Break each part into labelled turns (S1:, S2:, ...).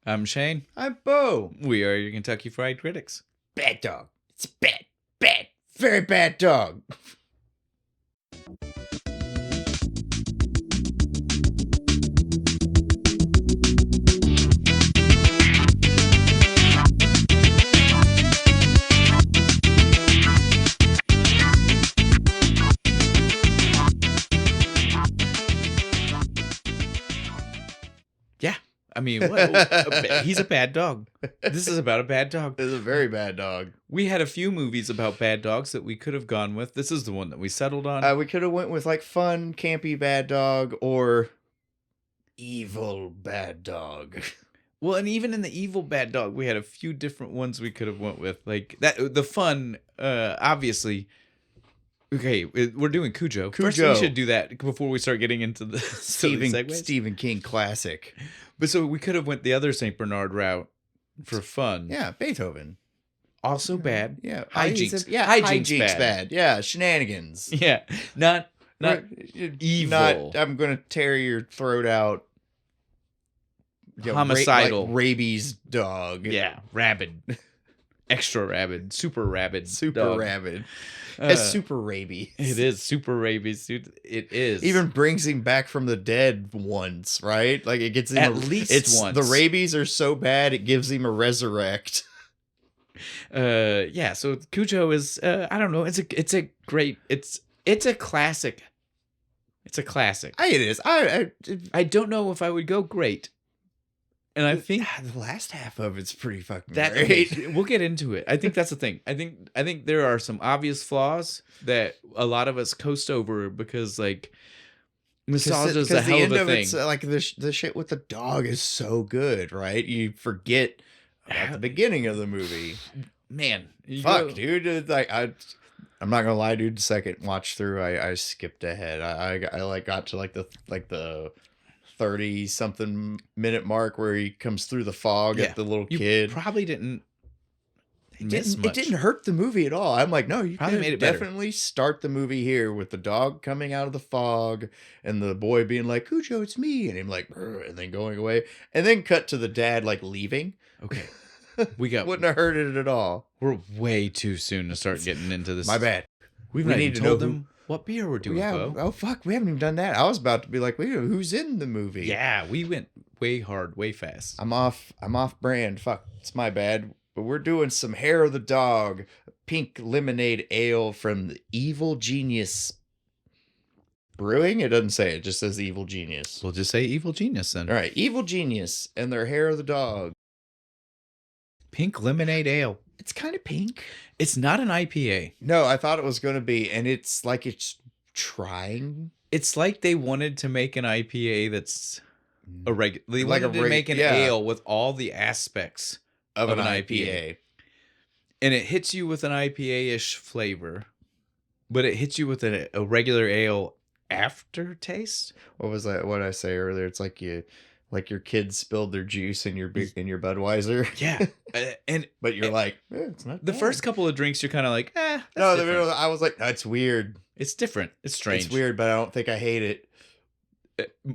S1: I'm Shane.
S2: I'm Bo.
S1: We are your Kentucky Fried Critics.
S2: Bad dog. It's bad. Bad. Very bad dog.
S1: Yeah. I mean, he's a bad dog. This is about a bad dog.
S2: It's a very bad dog.
S1: We had a few movies about bad dogs that we could have gone with. This is the one that we settled on.
S2: We could have went with like fun, campy bad dog or evil bad dog.
S1: Well, and even in the evil bad dog, we had a few different ones we could have went with. Like that, the fun, obviously. Okay, we're doing Cujo. First, we should do that before we start getting into the
S2: Stephen King classic.
S1: But so we could have went the other St. Bernard route for fun.
S2: Yeah, Beethoven.
S1: Also bad.
S2: Yeah,
S1: hijinks.
S2: Hijinks bad. Yeah, shenanigans.
S1: Yeah, not evil.
S2: I'm gonna tear your throat out.
S1: Homicidal.
S2: Like rabies dog.
S1: Yeah, rabid. Extra rabid. Super rabid.
S2: Super
S1: dog.
S2: rabid. It's super rabies.
S1: It is super rabies. It is.
S2: Even brings him back from the dead once, right? Like it gets him
S1: at least once.
S2: The rabies are so bad it gives him a resurrect.
S1: Yeah. So Cujo is I don't know. It's a classic. It's a classic.
S2: It is.
S1: I don't know if I would go great. And I think
S2: the last half of it's pretty fucking
S1: great.
S2: Okay,
S1: we'll get into it. I think that's the thing. I think there are some obvious flaws that a lot of us coast over because like nostalgia is a hell of a thing.
S2: It's like the shit with the dog is so good, right? You forget about the beginning of the movie.
S1: Man,
S2: dude. Like I'm not gonna lie, dude. The second watch through, I skipped ahead. I like got to like the 30-something minute mark where he comes through the fog at the little kid.
S1: Probably didn't miss much.
S2: It didn't hurt the movie at all. I'm like, no, you
S1: probably made it better.
S2: Definitely start the movie here with the dog coming out of the fog and the boy being like, Cujo, it's me, and him like, and then going away, and then cut to the dad like leaving.
S1: Okay,
S2: wouldn't have hurt it at all.
S1: We're way too soon to start getting into this.
S2: My bad.
S1: We need to told them what beer we're doing.
S2: Yeah.
S1: Bo.
S2: Oh fuck, we haven't even done that. I was about to be like, wait, who's in the movie?
S1: Yeah, we went way hard, way fast.
S2: I'm off brand. Fuck, it's my bad. But we're doing some Hair of the Dog, pink lemonade ale from the Evil Genius Brewing. It doesn't say. It just says Evil Genius.
S1: We'll just say Evil Genius then.
S2: All right, Evil Genius and their Hair of the Dog.
S1: Pink lemonade ale.
S2: It's kind of pink.
S1: It's not an IPA.
S2: No, I thought it was going to be, and it's like it's trying.
S1: It's like they wanted to make an IPA that's a regular. They wanted to make an ale with all the aspects of an IPA. And it hits you with an IPA-ish flavor, but it hits you with a regular ale aftertaste.
S2: What was that? What did I say earlier? It's like your kids spilled their juice in your Budweiser.
S1: Yeah.
S2: But you're like, it's not
S1: the
S2: bad.
S1: first couple of drinks, you're kind of like,
S2: no, I was like, that's weird.
S1: It's different. It's strange.
S2: It's weird, but I don't think I hate it.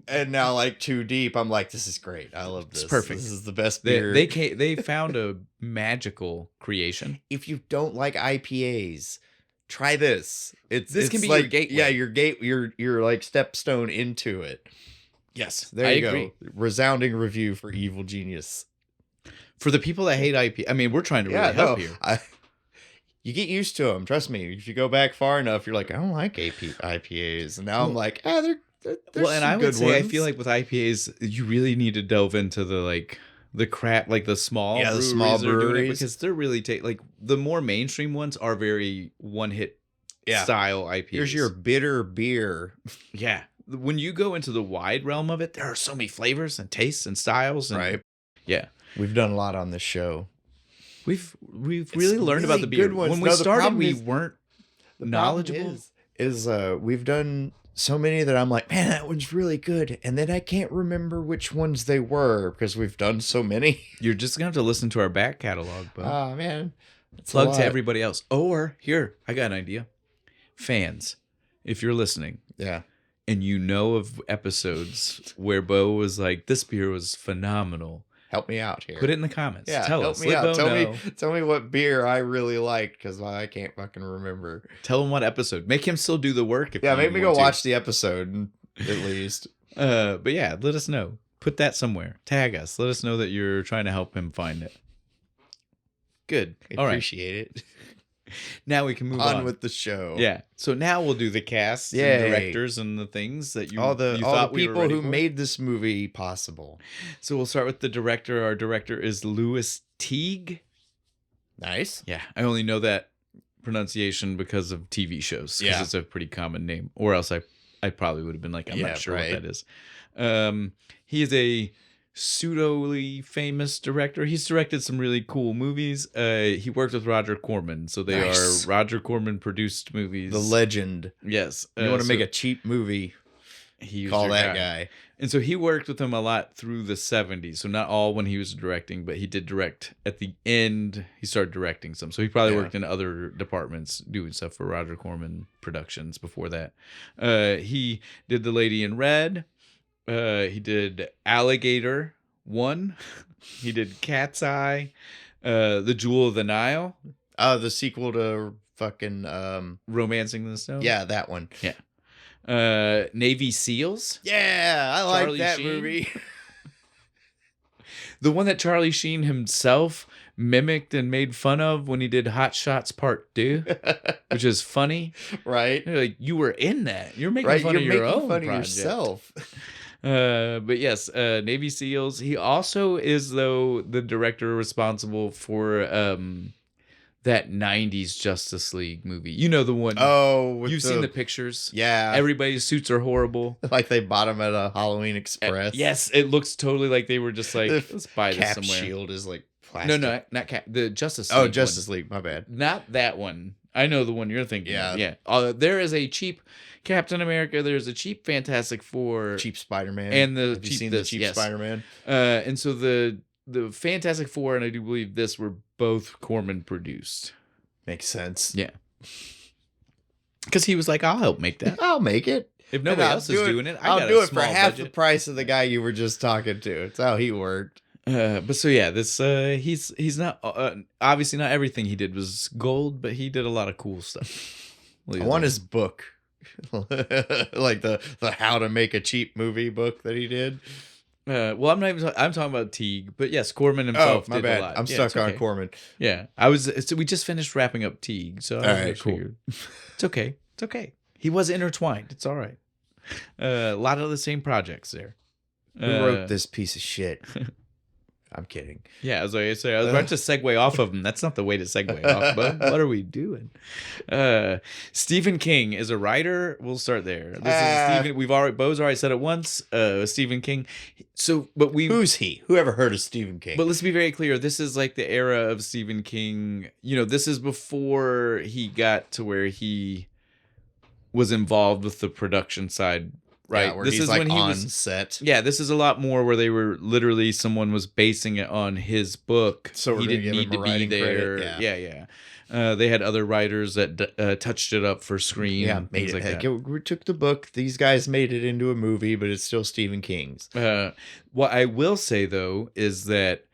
S2: And now, like, too deep, I'm like, this is great. I love this.
S1: It's perfect.
S2: This is the best beer.
S1: They found a magical creation.
S2: If you don't like IPAs, try this. This can be
S1: like,
S2: your gateway. Yeah, your like stepstone into it.
S1: Yes,
S2: there you
S1: agree.
S2: Go. Resounding review for Evil Genius.
S1: For the people that hate IPA, I mean, we're trying to really help here.
S2: You get used to them. Trust me. If you go back far enough, you're like, I don't like IPAs, and now I'm like, they're
S1: well, and I would say
S2: ones.
S1: I feel like with IPAs, you really need to delve into the crap, like the small breweries, because they're really like the more mainstream ones are very one hit style IPAs.
S2: Here's your bitter beer.
S1: Yeah, when you go into the wide realm of it, there are so many flavors and tastes and styles. And,
S2: right.
S1: Yeah,
S2: we've done a lot on this show.
S1: We've really learned about the beer. When we started, we weren't knowledgeable.
S2: Is we've done so many that I'm like, man, that one's really good. And then I can't remember which ones they were because we've done so many.
S1: You're just going to have to listen to our back catalog.
S2: Oh, man.
S1: Plug to everybody else. Or, here, I got an idea. Fans, if you're listening.
S2: Yeah.
S1: And you know of episodes where Bo was like, this beer was phenomenal.
S2: help me out here.
S1: Put it in the comments.
S2: Yeah,
S1: Tell
S2: help
S1: us.
S2: me
S1: Let
S2: out.
S1: Bo know.
S2: Tell me what beer I really liked, because I can't fucking remember.
S1: Tell him what episode. Make him still do the work.
S2: Yeah, make me go watch the episode at least.
S1: But yeah, let us know. Put that somewhere. Tag us. Let us know that you're trying to help him find it. Good. All right.
S2: Appreciate it.
S1: Now we can move on
S2: with the show.
S1: Yeah. So now we'll do the cast and directors and the things that you
S2: all the people who
S1: for.
S2: made this movie possible.
S1: So we'll start with the director. Our director is Louis Teague.
S2: Nice.
S1: Yeah. I only know that pronunciation because of TV shows. Because it's a pretty common name. Or else I probably would have been like, I'm not sure what that is. He is a pseudo-ly famous director. He's directed some really cool movies. He worked with Roger Corman, so they are Roger Corman produced movies.
S2: The legend.
S1: Yes.
S2: You want to make a cheap movie, call that guy.
S1: And so he worked with him a lot through the 70s. So not all when he was directing, but he did direct at the end. He started directing some. So he probably worked in other departments doing stuff for Roger Corman Productions before that. He did The Lady in Red. He did Alligator 1. He did Cat's Eye. The Jewel of the Nile.
S2: The sequel to fucking
S1: Romancing the Stone.
S2: Yeah, that one.
S1: Yeah. Navy SEALs.
S2: Yeah, I like that movie.
S1: The one that Charlie Sheen himself mimicked and made fun of when he did Hot Shots Part 2, which is funny.
S2: Right.
S1: Like, you were in that. You're making fun of your own project.
S2: Yourself.
S1: But yes, Navy SEALs. He also is, though, the director responsible for that 90s Justice League movie. You know the one.
S2: Oh,
S1: you've seen the pictures.
S2: Yeah.
S1: Everybody's suits are horrible.
S2: Like they bought them at a Halloween Express.
S1: Yes, it looks totally like they were just like, let's buy this somewhere.
S2: Cap shield is like plastic.
S1: No, not Cap. The Justice League.
S2: Oh, Justice League. My bad.
S1: Not that one. I know the one you're thinking of.
S2: Yeah.
S1: There is a cheap Captain America. There's a cheap Fantastic Four.
S2: Cheap Spider-Man.
S1: And the
S2: Have you seen the cheap Spider-Man?
S1: And so the Fantastic Four and I do believe this were both Corman produced.
S2: Makes sense.
S1: Yeah. Because he was like, I'll help make that.
S2: I'll make it.
S1: If nobody else is doing it,
S2: I'll do it for half the price of the guy you were just talking to. It's how he worked.
S1: But so yeah, this he's not obviously not everything he did was gold, but he did a lot of cool stuff.
S2: I want his book, like the How to Make a Cheap Movie book that he did.
S1: Well, I'm not even. I'm talking about Teague, but yes, Corman himself did a lot.
S2: I'm stuck on Corman.
S1: Yeah, So we just finished wrapping up Teague, so all right, cool. It's okay. It's okay. He was intertwined. It's all right. A lot of the same projects there.
S2: Who wrote this piece of shit? I'm kidding.
S1: Yeah, I was about to segue off of him. That's not the way to segue off, but what are we doing? Stephen King is a writer. We'll start there. This is Stephen. Bo's already said it once. Stephen King.
S2: Who's he? Who ever heard of Stephen King?
S1: But let's be very clear. This is like the era of Stephen King. You know, this is before he got to where he was involved with the production side. Right.
S2: Yeah, where this is like when he was set.
S1: Yeah, this is a lot more where they were literally someone was basing it on his book.
S2: So he didn't need to be there.
S1: Yeah. They had other writers that touched it up for screen.
S2: Yeah, made it like that. We took the book. These guys made it into a movie, but it's still Stephen King's.
S1: What I will say though is that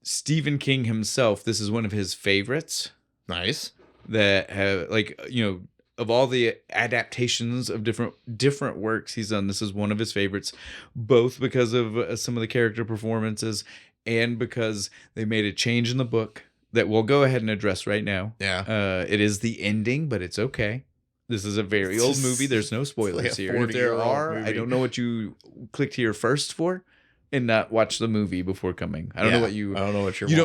S1: Stephen King himself, this is one of his favorites.
S2: Nice.
S1: That have of all the adaptations of different works he's done, this is one of his favorites, both because of some of the character performances and because they made a change in the book that we'll go ahead and address right now.
S2: Yeah.
S1: It is the ending, but it's okay. This is a very old movie. There's no spoilers here. If there are, movie. I don't know what you clicked here first for and not watch the movie before coming. I don't know what you don't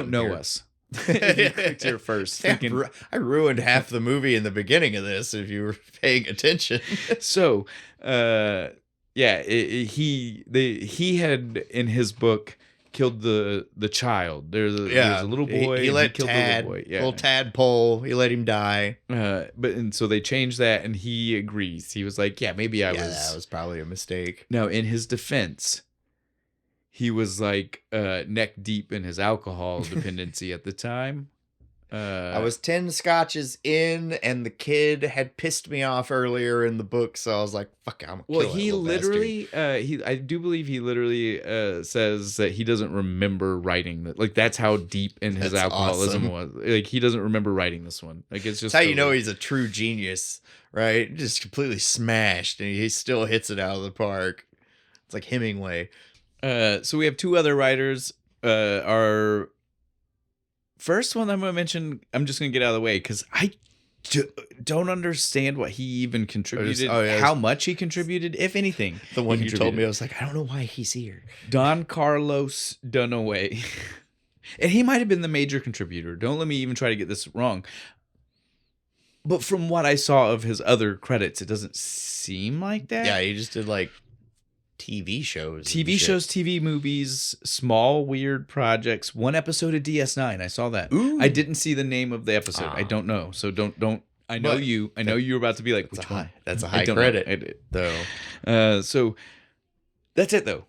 S1: know
S2: here.
S1: Us. You clicked here first. Thinking,
S2: I ruined half the movie in the beginning of this if you were paying attention.
S1: So, he had in his book killed the child. There's a little boy.
S2: He killed the little boy. Yeah. Little tadpole. He let him die.
S1: And so they changed that, and he agrees. He was like, "Yeah, maybe that
S2: was probably a mistake."
S1: Now, in his defense, he was like neck deep in his alcohol dependency at the time.
S2: I was 10 scotches in, and the kid had pissed me off earlier in the book, so I was like, fuck, I'm gonna kill
S1: he literally, I do believe he literally says that he doesn't remember writing that. Like, that's how deep in his alcoholism was. Like, he doesn't remember writing this one. Like, it's just
S2: that's how you know he's a true genius, right? Just completely smashed, and he still hits it out of the park. It's like Hemingway.
S1: So we have two other writers. Our first one I'm going to mention, I'm just going to get out of the way because I don't understand what he even contributed, how much he contributed, if anything.
S2: The one you told me, I was like, I don't know why he's here.
S1: Don Carlos Dunaway. And he might have been the major contributor. Don't let me even try to get this wrong. But from what I saw of his other credits, it doesn't seem like that.
S2: Yeah, he just did like TV shows.
S1: TV movies, small weird projects, one episode of DS9. I saw that.
S2: Ooh.
S1: I didn't see the name of the episode. I don't know. So don't I know you. I know you were about to be like, which one?
S2: That's a high credit though.
S1: So that's it though.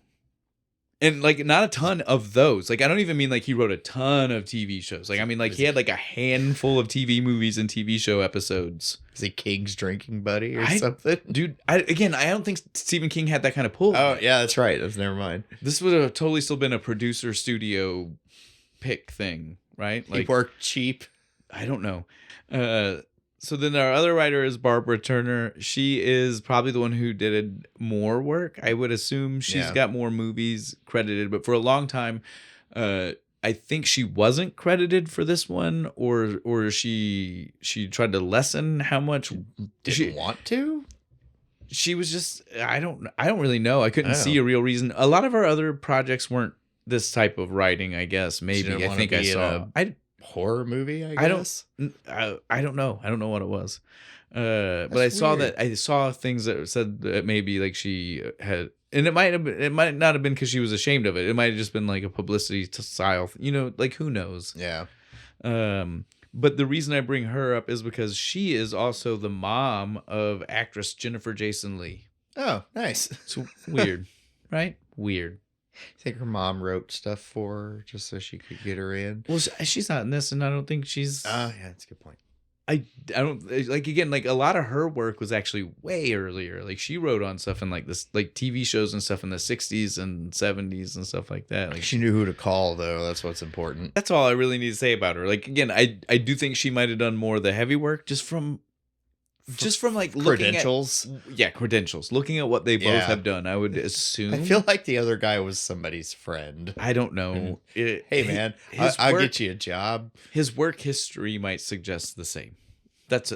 S1: And like not a ton of those. Like I don't even mean like he wrote a ton of TV shows. Like I mean like he had like a handful of TV movies and TV show episodes.
S2: Is he King's drinking buddy or something?
S1: Dude, I don't think Stephen King had that kind of pull.
S2: Oh yeah, that's right. Never mind.
S1: This would have totally still been a producer studio pick thing, right?
S2: Like he worked cheap.
S1: I don't know. So then our other writer is Barbara Turner. She is probably the one who did more work. I would assume she's got more movies credited, but for a long time, I think she wasn't credited for this one, or she tried to lessen how much.
S2: Didn't want to.
S1: She was just I don't really know. I couldn't see a real reason. A lot of our other projects weren't this type of writing. I guess maybe I think I saw.
S2: Horror movie, I guess.
S1: I don't know. I don't know what it was. But I saw that I saw things that said that maybe like she had, and it might not have been because she was ashamed of it. It might have just been like a publicity style, like who knows?
S2: Yeah.
S1: But the reason I bring her up is because she is also the mom of actress Jennifer Jason Leigh.
S2: Oh, nice.
S1: So weird, right? Weird.
S2: I think her mom wrote stuff for her just so she could get her in.
S1: Well, she's not in this, and I don't think she's.
S2: Oh, yeah, that's a good point.
S1: I don't like again. Like a lot of her work was actually way earlier. Like she wrote on stuff in like this, like TV shows and stuff in the 60s and 70s and stuff like that. Like
S2: she knew who to call, though. That's what's important.
S1: That's all I really need to say about her. Like again, I do think she might have done more of the heavy work just from like
S2: credentials.
S1: Credentials. Looking at what they both have done, I would assume.
S2: I feel like the other guy was somebody's friend.
S1: I don't know.
S2: Hey man, I'll get you a job.
S1: His work history might suggest the same.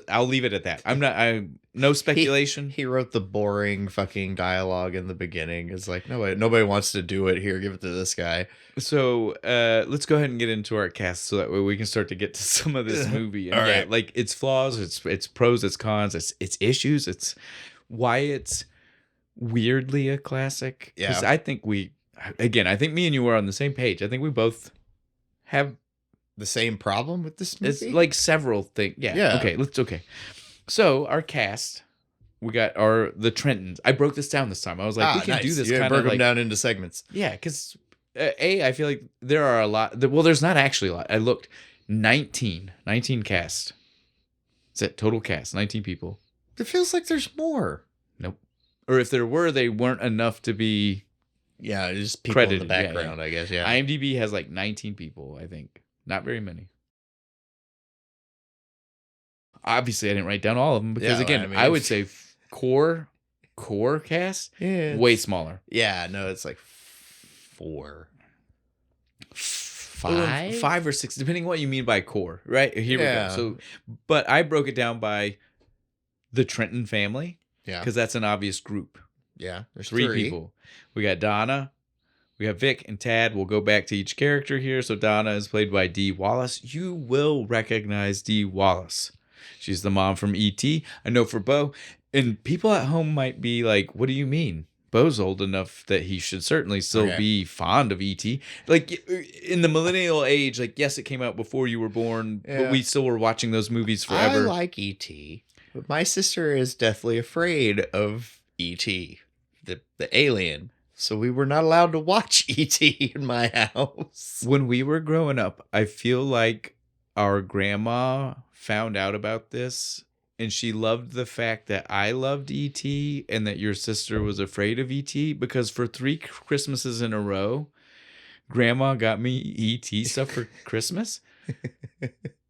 S1: I'll leave it at that. No speculation.
S2: He wrote the boring fucking dialogue in the beginning. It's like nobody wants to do it. Here, give it to this guy.
S1: So let's go ahead and get into our cast so that way we can start to get to some of this movie. And
S2: right.
S1: Like its flaws, its pros, its cons, its issues, it's why it's weirdly a classic.
S2: Yeah.
S1: Because I think me and you are on the same page. I think we both have
S2: the same problem with this movie.
S1: It's like several things. Yeah. Okay. So our cast, we got the Trentons. I broke this down this time. I was like, we can do this kind of
S2: broke them down into segments.
S1: Yeah, because I feel like there are a lot. Well, there's not actually a lot. I looked, 19 cast. Is that total cast? 19 people.
S2: It feels like there's more.
S1: Nope. Or if there were, they weren't enough to be.
S2: Yeah, just people
S1: credited
S2: in the background. I guess. Yeah.
S1: IMDb has like 19 people. I think. Not very many. Obviously, I didn't write down all of them because, I would say core cast, way smaller.
S2: Yeah, no, it's like 4, 5,
S1: 5 or 6, depending on what you mean by core. Right here we go. So, but I broke it down by the Trenton family.
S2: Yeah,
S1: because that's an obvious group.
S2: Yeah, there's
S1: 3 people. We got Donna. We have Vic and Tad. We'll go back to each character here. So Donna is played by Dee Wallace. You will recognize Dee Wallace. She's the mom from E.T. I know for Bo. And people at home might be like, what do you mean? Bo's old enough that he should certainly still be fond of E.T. Like in the millennial age, like, yes, it came out before you were born, but we still were watching those movies forever.
S2: I like E.T., but my sister is deathly afraid of E.T., the alien. So we were not allowed to watch E.T. in my house.
S1: When we were growing up, I feel like our grandma found out about this, and she loved the fact that I loved E.T. and that your sister was afraid of E.T. because for 3 Christmases in a row, Grandma got me E.T. stuff for Christmas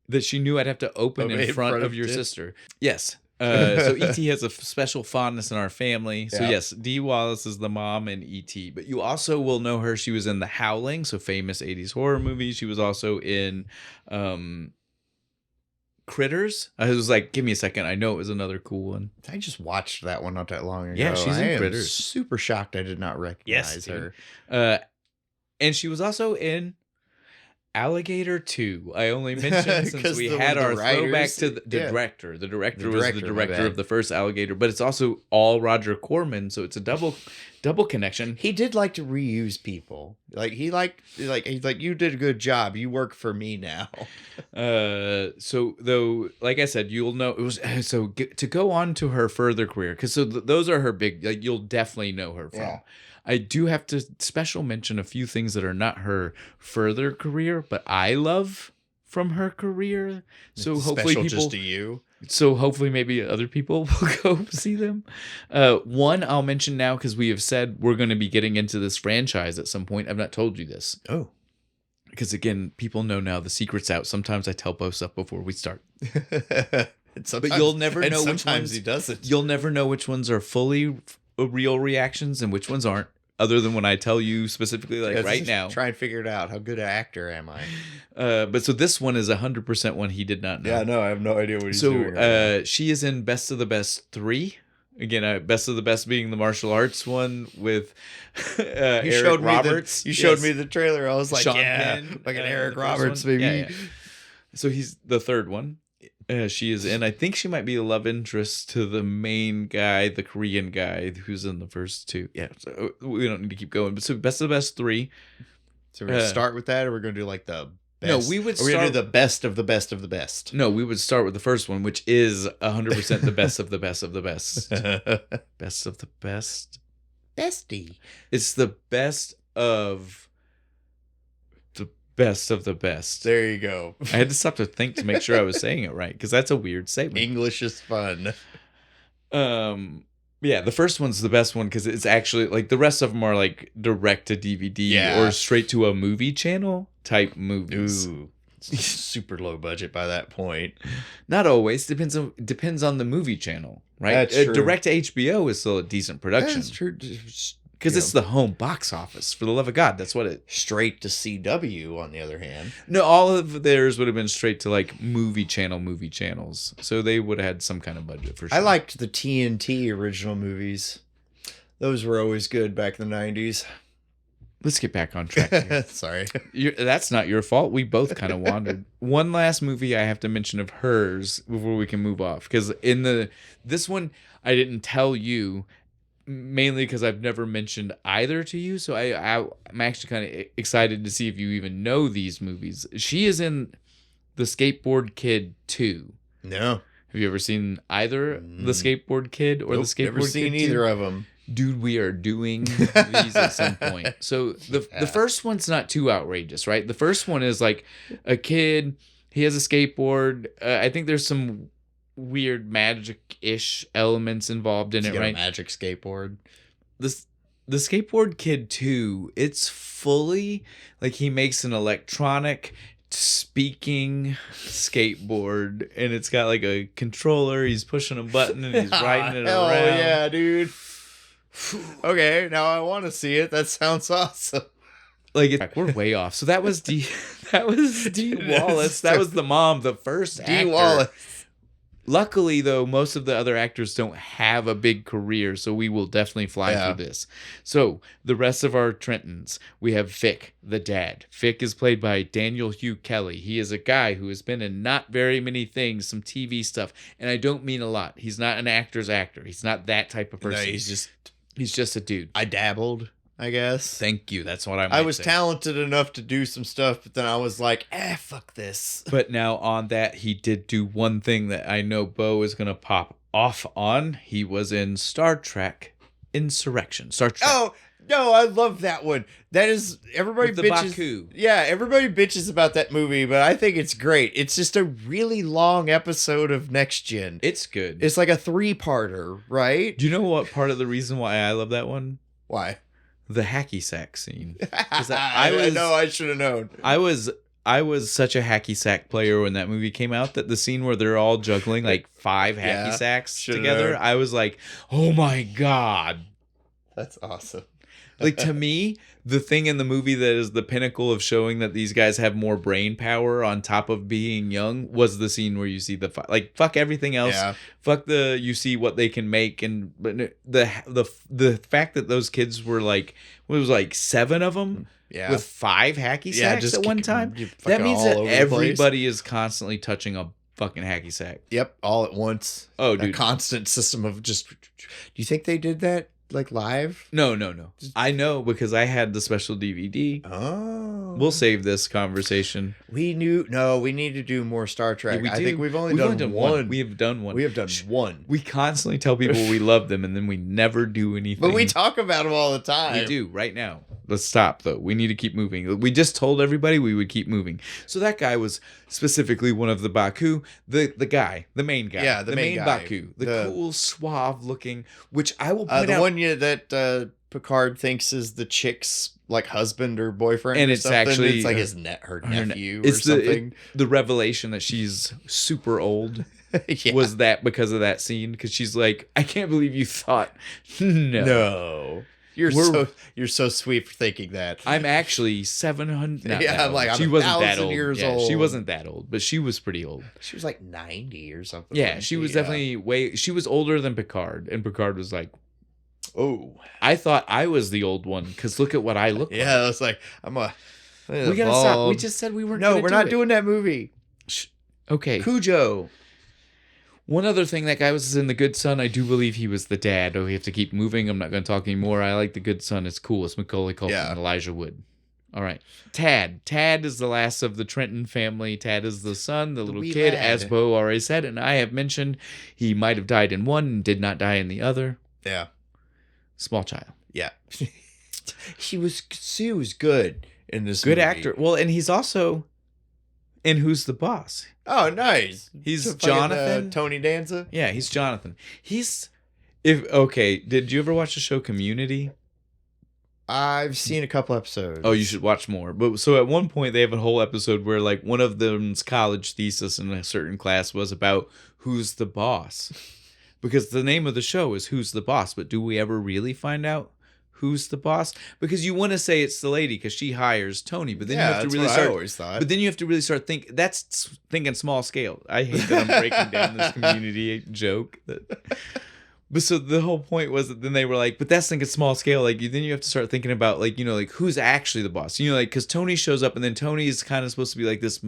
S1: that she knew I'd have to open in front of your sister. Yes. So E.T. has a special fondness in our family. So yes, Dee Wallace is the mom in E.T. But you also will know her. She was in The Howling, so famous 80s horror movie. She was also in Critters. I was like, give me a second. I know it was another cool one.
S2: I just watched that one not that long ago.
S1: Yeah, she's in Critters.
S2: Super shocked I did not recognize her.
S1: And she was also in Alligator 2. I only mentioned since we had our throwback to the director. The director was the director of the first Alligator, but it's also all Roger Corman, so it's a double connection.
S2: He did like to reuse people. He's like you did a good job. You work for me now.
S1: So though, like I said, you'll know it was to go on to her further career because those are her big. Like you'll definitely know her from. Yeah. I do have to special mention a few things that are not her further career, but I love from her career. So
S2: it's
S1: hopefully
S2: special
S1: people,
S2: just to you.
S1: So hopefully maybe other people will go see them. One I'll mention now because we have said we're going to be getting into this franchise at some point. I've not told you this.
S2: Oh.
S1: Because again, people know now the secret's out. Sometimes I tell both stuff before we start. But you'll never know which ones.
S2: He doesn't.
S1: You'll never know which ones are fully real reactions and which ones aren't. Other than when I tell you specifically, right now.
S2: Try and figure it out. How good an actor am I?
S1: But so this one is 100% one he did not know.
S2: Yeah, no, I have no idea what he's doing.
S1: So she is in Best of the Best 3. Again, Best of the Best being the martial arts one with Eric Roberts.
S2: You showed me the trailer. I was like,
S1: Sean Penn,
S2: like an Eric Roberts, baby.
S1: Yeah. So he's the third one. She is in. I think she might be a love interest to the main guy, the Korean guy who's in the first 2. Yeah, so we don't need to keep going. But so Best of the Best 3.
S2: So we're gonna start with that, or we're gonna do like the best?
S1: No, we would.
S2: We're gonna do the best of the best of the best.
S1: No, we would start with the first one, which is 100% the best of the best of the best. Best of the best.
S2: Bestie.
S1: It's the best of. Best of the best.
S2: There you go.
S1: I had to stop to think to make sure I was saying it right because that's a weird statement.
S2: English is fun.
S1: Yeah, the first one's the best one because it's actually like the rest of them are like direct to DVD or straight to a movie channel type movies.
S2: Ooh, super low budget by that point.
S1: Not always. Depends on the movie channel, right?
S2: That's true.
S1: Direct to HBO is still a decent production.
S2: That's true.
S1: Because it's the home box office. For the love of God, that's what it...
S2: Straight to CW, on the other hand.
S1: No, all of theirs would have been straight to, like, movie channels. So they would have had some kind of budget, for sure.
S2: I liked the TNT original movies. Those were always good back in the 90s.
S1: Let's get back on track here.
S2: Sorry.
S1: That's not your fault. We both kind of wandered. One last movie I have to mention of hers before we can move off. Because in this one, I didn't tell you... Mainly because I've never mentioned either to you, so I'm actually kind of excited to see if you even know these movies. She is in The Skateboard Kid 2.
S2: No.
S1: Have you ever seen either The Skateboard Kid or The Skateboard Kid 2?
S2: Never seen either of them.
S1: Dude, we are doing these at some point. So the first one's not too outrageous, right? The first one is like a kid, he has a skateboard. I think there's some weird magic-ish elements involved in it, right?
S2: A magic skateboard.
S1: The Skateboard Kid 2, it's fully like he makes an electronic speaking skateboard and it's got like a controller. He's pushing a button and he's riding it around.
S2: Oh yeah, dude. Okay, now I want to see it. That sounds awesome.
S1: Like we're way off. So that was Dee Wallace. That was the mom, the first actor.
S2: Dee Wallace.
S1: Luckily, though, most of the other actors don't have a big career, so we will definitely fly through this. So, the rest of our Trentons, we have Vic, the dad. Vic is played by Daniel Hugh Kelly. He is a guy who has been in not very many things, some TV stuff, and I don't mean a lot. He's not an actor's actor. He's not that type of person.
S2: No,
S1: he's just a dude.
S2: I dabbled, I guess.
S1: Thank you. That's what
S2: I was talented enough to do some stuff, but then I was like, fuck this.
S1: But now on that, he did do one thing that I know Bo is going to pop off on. He was in Star Trek Insurrection. Star Trek.
S2: Oh, No, I love that one. That is everybody
S1: With the
S2: bitches.
S1: Baku.
S2: Yeah, everybody bitches about that movie, but I think it's great. It's just a really long episode of Next Gen.
S1: It's good.
S2: It's like a 3-parter, right?
S1: Do you know what part of the reason why I love that one?
S2: Why?
S1: The hacky sack scene.
S2: I know. I should have known.
S1: I was such a hacky sack player when that movie came out that the scene where they're all juggling like 5 hacky sacks together, known. I was like, oh my God.
S2: That's awesome.
S1: Like, to me, the thing in the movie that is the pinnacle of showing that these guys have more brain power on top of being young was the scene where you see like, fuck everything else. Yeah. Fuck you see what they can make. And but the fact that those kids were like, it was like 7 of them with 5 hacky sacks at one time. That means that everybody is constantly touching a fucking hacky sack.
S2: Yep. All at once.
S1: Oh, dude.
S2: A constant system of just, do you think they did that? Like live?
S1: No. I know because I had the special DVD.
S2: Oh.
S1: We'll save this conversation.
S2: We need to do more Star Trek. I think we've only done one.
S1: We have done one.
S2: We have done one.
S1: We constantly tell people we love them and then we never do anything.
S2: But we talk about them all the time.
S1: We do right now. Let's stop though. We need to keep moving. We just told everybody we would keep moving. So that guy was specifically one of the Baku, the guy, the main guy.
S2: Yeah, the main guy.
S1: Baku. The cool, suave looking, which I will point
S2: out.
S1: The
S2: one that Picard thinks is the chick's like husband or boyfriend,
S1: and
S2: or
S1: it's
S2: something.
S1: Actually
S2: it's like her nephew or something.
S1: The revelation that she's super old was that because of that scene, because she's like, I can't believe you thought
S2: no. You're so sweet for thinking that.
S1: I'm actually 700.
S2: I'm like,
S1: she wasn't that old.
S2: Years old.
S1: She wasn't that old, but she was pretty old.
S2: She was like 90 or something.
S1: Yeah, she was definitely she was older than Picard, and Picard was like,
S2: oh,
S1: I thought I was the old one because look at what I look like.
S2: Yeah, it's like we
S1: gotta stop. We just said we weren't.
S2: No, we're not doing that movie.
S1: Okay,
S2: Cujo.
S1: One other thing, that guy was in The Good Son. I do believe he was the dad. Oh, we have to keep moving. I'm not going to talk anymore. I like The Good Son. It's cool. It's Macaulay Culkin and Elijah Wood. All right. Tad. Tad is the last of the Trenton family. Tad is the son, the little kid, as Bo already said. And I have mentioned he might have died in one and did not die in the other.
S2: Yeah.
S1: Small child.
S2: Yeah. He was good in this
S1: movie. Good
S2: movie.
S1: actor. Well, and he's also in Who's the Boss.
S2: Oh, nice.
S1: He's Jonathan.
S2: Tony Danza?
S1: Yeah, he's Jonathan. Did you ever watch the show Community?
S2: I've seen a couple episodes.
S1: Oh, you should watch more. But so at one point they have a whole episode where like one of them's college thesis in a certain class was about who's the boss. Because the name of the show is Who's the Boss, but do we ever really find out who's the boss? Because you want to say it's the lady because she hires Tony, but then you have to really start. I always thought. But then you have to really start thinking small scale. I hate that I'm breaking down this Community joke. But so the whole point was that then they were like, but that's thinking small scale. Like then you have to start thinking about like who's actually the boss. Like because Tony shows up and then Tony is kind of supposed to be like this.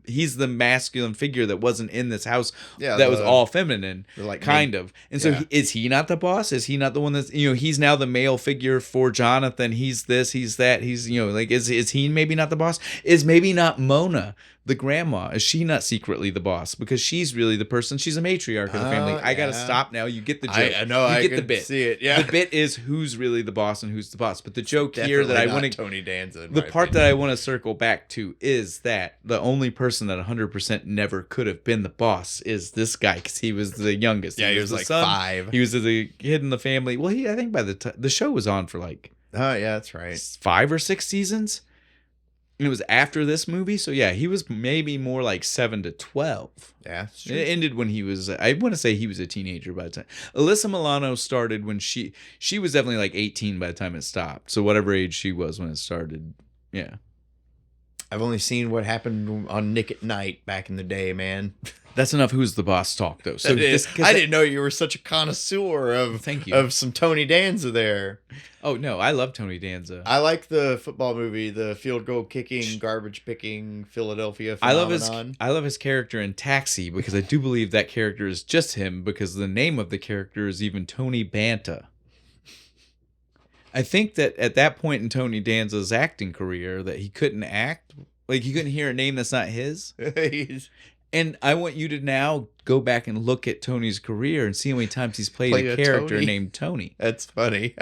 S1: He's the masculine figure that wasn't in this house. Yeah, that was all feminine, like kind of. And so is he not the boss? Is he not the one that's he's now the male figure for Jonathan? He's this. He's that. He's like is he maybe not the boss? Is maybe not Mona the grandma? Is she not secretly the boss because she's really the person? She's a matriarch of the family. I gotta stop now. You get the joke.
S2: I know. I get the bit. See it. Yeah.
S1: The bit is who's really the boss and who's the boss. But the joke here that I want to
S2: Tony Danza.
S1: The part that I want to circle back to is that the only person that 100% never could have been the boss is this guy because he was the youngest.
S2: Yeah, he was like son. 5.
S1: He was the kid in the family. Well, I think by the time the show was on for like.
S2: Oh yeah, that's right.
S1: 5 or 6 seasons. It was after this movie, so yeah, he was maybe more like 7 to 12.
S2: Yeah,
S1: it ended when he was. I want to say he was a teenager by the time. Alyssa Milano started when she was definitely like 18 by the time it stopped. So whatever age she was when it started, yeah.
S2: I've only seen what happened on Nick at Night back in the day, man.
S1: That's enough Who's the Boss talk, though. So
S2: I didn't know you were such a connoisseur of some Tony Danza there.
S1: Oh, no, I love Tony Danza.
S2: I like the football movie, the field goal kicking, garbage picking, Philadelphia phenomenon.
S1: I love his character in Taxi because I do believe that character is just him because the name of the character is even Tony Banta. I think that at that point in Tony Danza's acting career that he couldn't act. Like, he couldn't hear a name that's not his. And I want you to now go back and look at Tony's career and see how many times he's played a character named Tony.
S2: That's funny.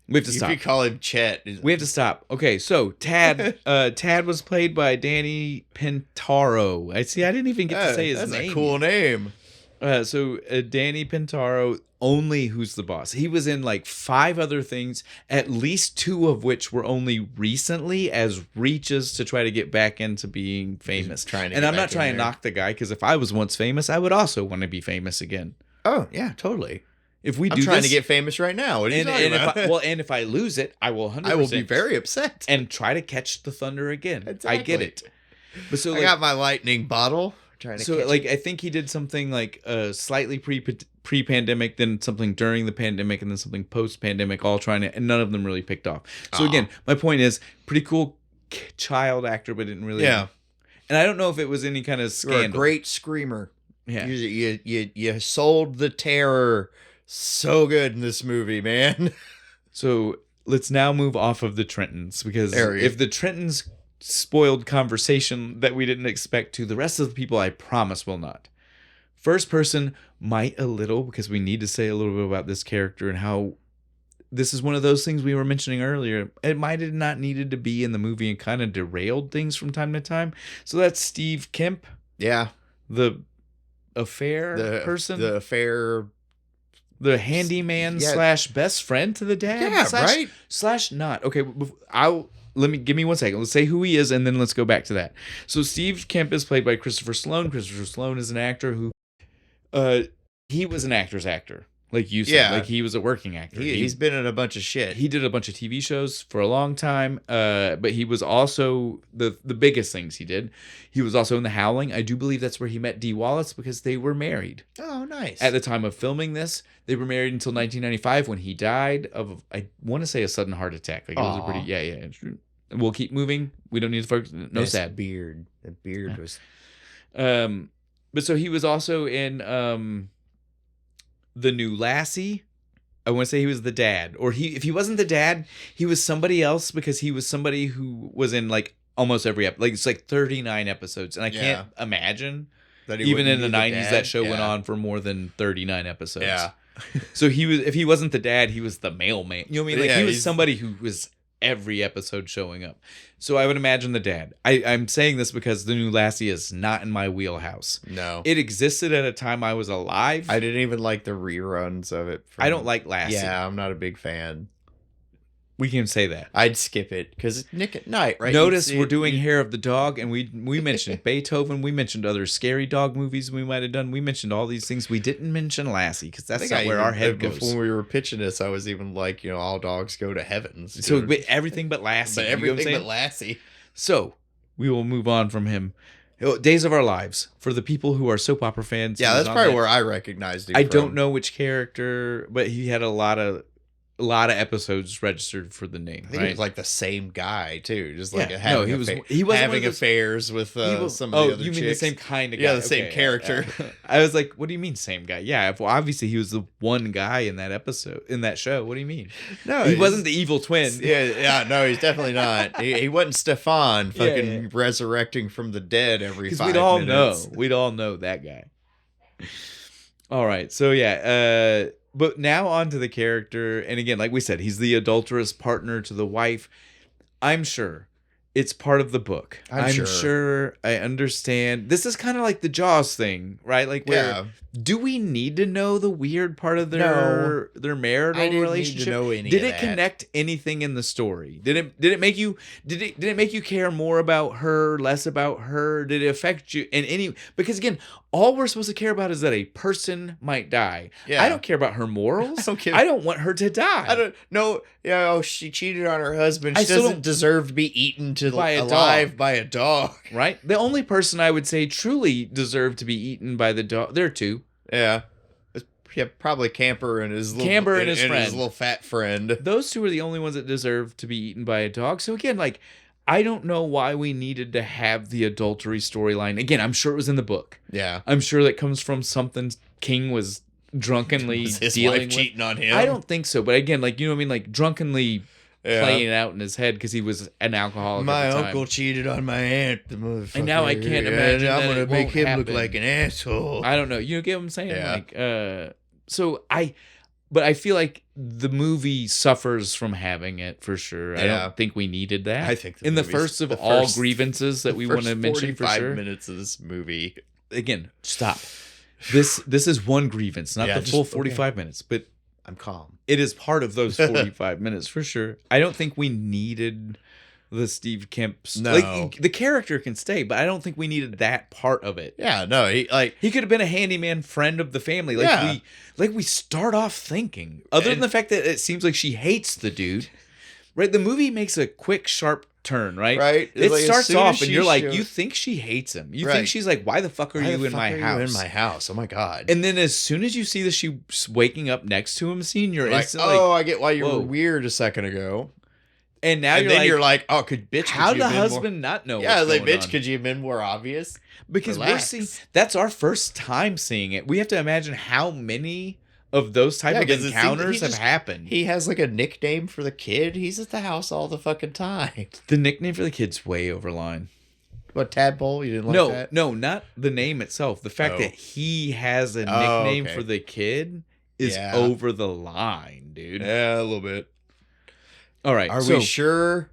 S1: We have to stop.
S2: If you call him Chet.
S1: We have to stop. Okay, so Tad Tad was played by Danny Pintaro. I didn't even get to say his name.
S2: That's a cool name.
S1: So Danny Pintaro, only Who's the Boss. He was in like 5 other things, at least 2 of which were only recently as reaches to try to get back into being famous. And I'm not trying to knock the guy, because if I was once famous, I would also want to be famous again.
S2: Oh, yeah, totally.
S1: If we
S2: I'm trying to get famous right now. What are you talking about?
S1: And if I lose it, I will 100%.
S2: I will be very upset
S1: and try to catch the thunder again.
S2: Exactly.
S1: I get it. But so
S2: I got my lightning bottle.
S1: I think he did something like slightly pre-pandemic, then something during the pandemic, and then something post-pandemic, all trying to, and none of them really picked off. So again, my point is, pretty cool child actor, but didn't really.
S2: Yeah.
S1: And I don't know if it was any kind of scandal.
S2: You're a great screamer.
S1: Yeah.
S2: You sold the terror so good in this movie, man.
S1: So let's now move off of the Trentons, because if the Trentons spoiled conversation that we didn't expect to, the rest of the people, I promise, will not. First person might a little, because we need to say a little bit about this character and how this is one of those things we were mentioning earlier. It might have not needed to be in the movie and kind of derailed things from time to time. So that's Steve Kemp.
S2: Yeah.
S1: The person.
S2: The affair.
S1: The handyman / best friend to the dad.
S2: Yeah, right.
S1: / not. Okay, give me 1 second. Let's say who he is, and then let's go back to that. So Steve Kemp is played by Christopher Sloan. Christopher Sloan is an actor who, he was an actor's actor, like you said. Like he was a working actor.
S2: He's been in a bunch of shit.
S1: He did a bunch of TV shows for a long time. But he was also the biggest things he did. He was also in The Howling. I do believe that's where he met Dee Wallace, because they were married.
S2: Oh, nice.
S1: At the time of filming this, they were married until 1995, when he died of, I want to say, a sudden heart attack. Like it was a pretty, it's true. We'll keep moving. We don't need to focus. No sad.
S2: Beard. The beard was.
S1: But so he was also in The New Lassie. I want to say he was the dad, or if he wasn't the dad, he was somebody else, because he was somebody who was in like almost every episode. Like it's like 39 episodes, and I can't imagine that even in the 90s that show went on for more than 39 episodes.
S2: Yeah.
S1: So if he wasn't the dad, he was the mailman. You know what I mean? Like he was somebody who was every episode showing up. So I would imagine the dad. I'm saying this because The New Lassie is not in my wheelhouse.
S2: No.
S1: It existed at a time I was alive.
S2: I didn't even like the reruns of it.
S1: I don't like Lassie.
S2: Yeah, I'm not a big fan.
S1: We can say that.
S2: I'd skip it because it's Nick at Night, right?
S1: Notice we're doing Hair of the Dog, and we mentioned Beethoven. We mentioned other scary dog movies we might have done. We mentioned all these things. We didn't mention Lassie, because that's not where our head goes.
S2: Before we were pitching this, I was even like, all dogs go to heaven.
S1: So everything but Lassie.
S2: But everything but Lassie.
S1: So we will move on from him. Days of Our Lives, for the people who are soap opera fans.
S2: Yeah, that's probably where I recognized him.
S1: I don't know which character, but he had a lot of episodes registered for the name.
S2: I think it was like the same guy too, just like having affairs with some of the other chicks.
S1: Mean the same kind of guy?
S2: Yeah, the same character.
S1: I was like, what do you mean same guy? Yeah, well, obviously he was the one guy in that episode, in that show. What do you mean?
S2: No,
S1: he wasn't the evil twin.
S2: Yeah, no, he's definitely not. He wasn't Stefan fucking resurrecting from the dead every 5 minutes.
S1: We'd all know that guy. All right, so but now on to the character. And again, like we said, he's the adulterous partner to the wife. I'm sure it's part of the book. I'm sure I understand. This is kind of like the Jaws thing, right? Like, do we need to know the weird part of their marital relationship?
S2: Need to know any
S1: Did
S2: of
S1: it
S2: that.
S1: Connect anything in the story? Did it make you care more about her, less about her? Did it affect you in any? Because again, all we're supposed to care about is that a person might die. Yeah. I don't care about her morals. I don't want her to die.
S2: I don't know. She cheated on her husband. She doesn't deserve to be eaten alive by a dog.
S1: Right? The only person I would say truly deserved to be eaten by the dog. There are two.
S2: Yeah. Probably Camper and his friend. His little fat friend.
S1: Those two are the only ones that deserve to be eaten by a dog. So again, like, I don't know why we needed to have the adultery storyline. Again, I'm sure it was in the book.
S2: Yeah.
S1: I'm sure that comes from something King was drunkenly
S2: was his
S1: dealing
S2: wife cheating on him?
S1: I don't think so. But again, like, you know what I mean? Like, drunkenly playing it out in his head because he was an alcoholic
S2: my
S1: at the time.
S2: uncle cheated on my aunt, the motherfucker.
S1: And now I can't imagine
S2: I'm
S1: going to
S2: make him look like an asshole.
S1: I don't know. You get what I'm saying?
S2: Yeah.
S1: Like, so But I feel like the movie suffers from having it for sure. I don't think we needed that.
S2: I think
S1: in the first of all grievances that we want to mention for sure.
S2: 45 minutes of this movie.
S1: Again, stop. This is one grievance, not the full 45 minutes, but
S2: I'm calm.
S1: It is part of those 45 minutes for sure. I don't think we needed the Steve Kemp's.
S2: No.
S1: Like, the character can stay, but I don't think we needed that part of it.
S2: Yeah, no, he
S1: could have been a handyman friend of the family. Like we start off thinking. Other than the fact that it seems like she hates the dude. Right? The movie makes a quick, sharp turn, right?
S2: Right.
S1: It starts off and you're like, you think she hates him. You think she's like, why the fuck are you in my house?
S2: You in my house? Oh my God.
S1: And then as soon as you see that she's waking up next to him scene, you're
S2: like,
S1: instantly
S2: oh, I get why you were weird a second ago.
S1: And now
S2: you're like, oh,
S1: how the husband not know?
S2: Yeah, like, bitch, could you have been more obvious?
S1: Because we're seeing, that's our first time seeing it. We have to imagine how many of those type of encounters have happened.
S2: He has like a nickname for the kid. He's at the house all the fucking time.
S1: The nickname for the kid's way over line.
S2: What, Tadpole? You didn't like that?
S1: No, not the name itself. The fact that he has a nickname for the kid is over the line, dude.
S2: Yeah, a little bit.
S1: All right.
S2: Are we sure?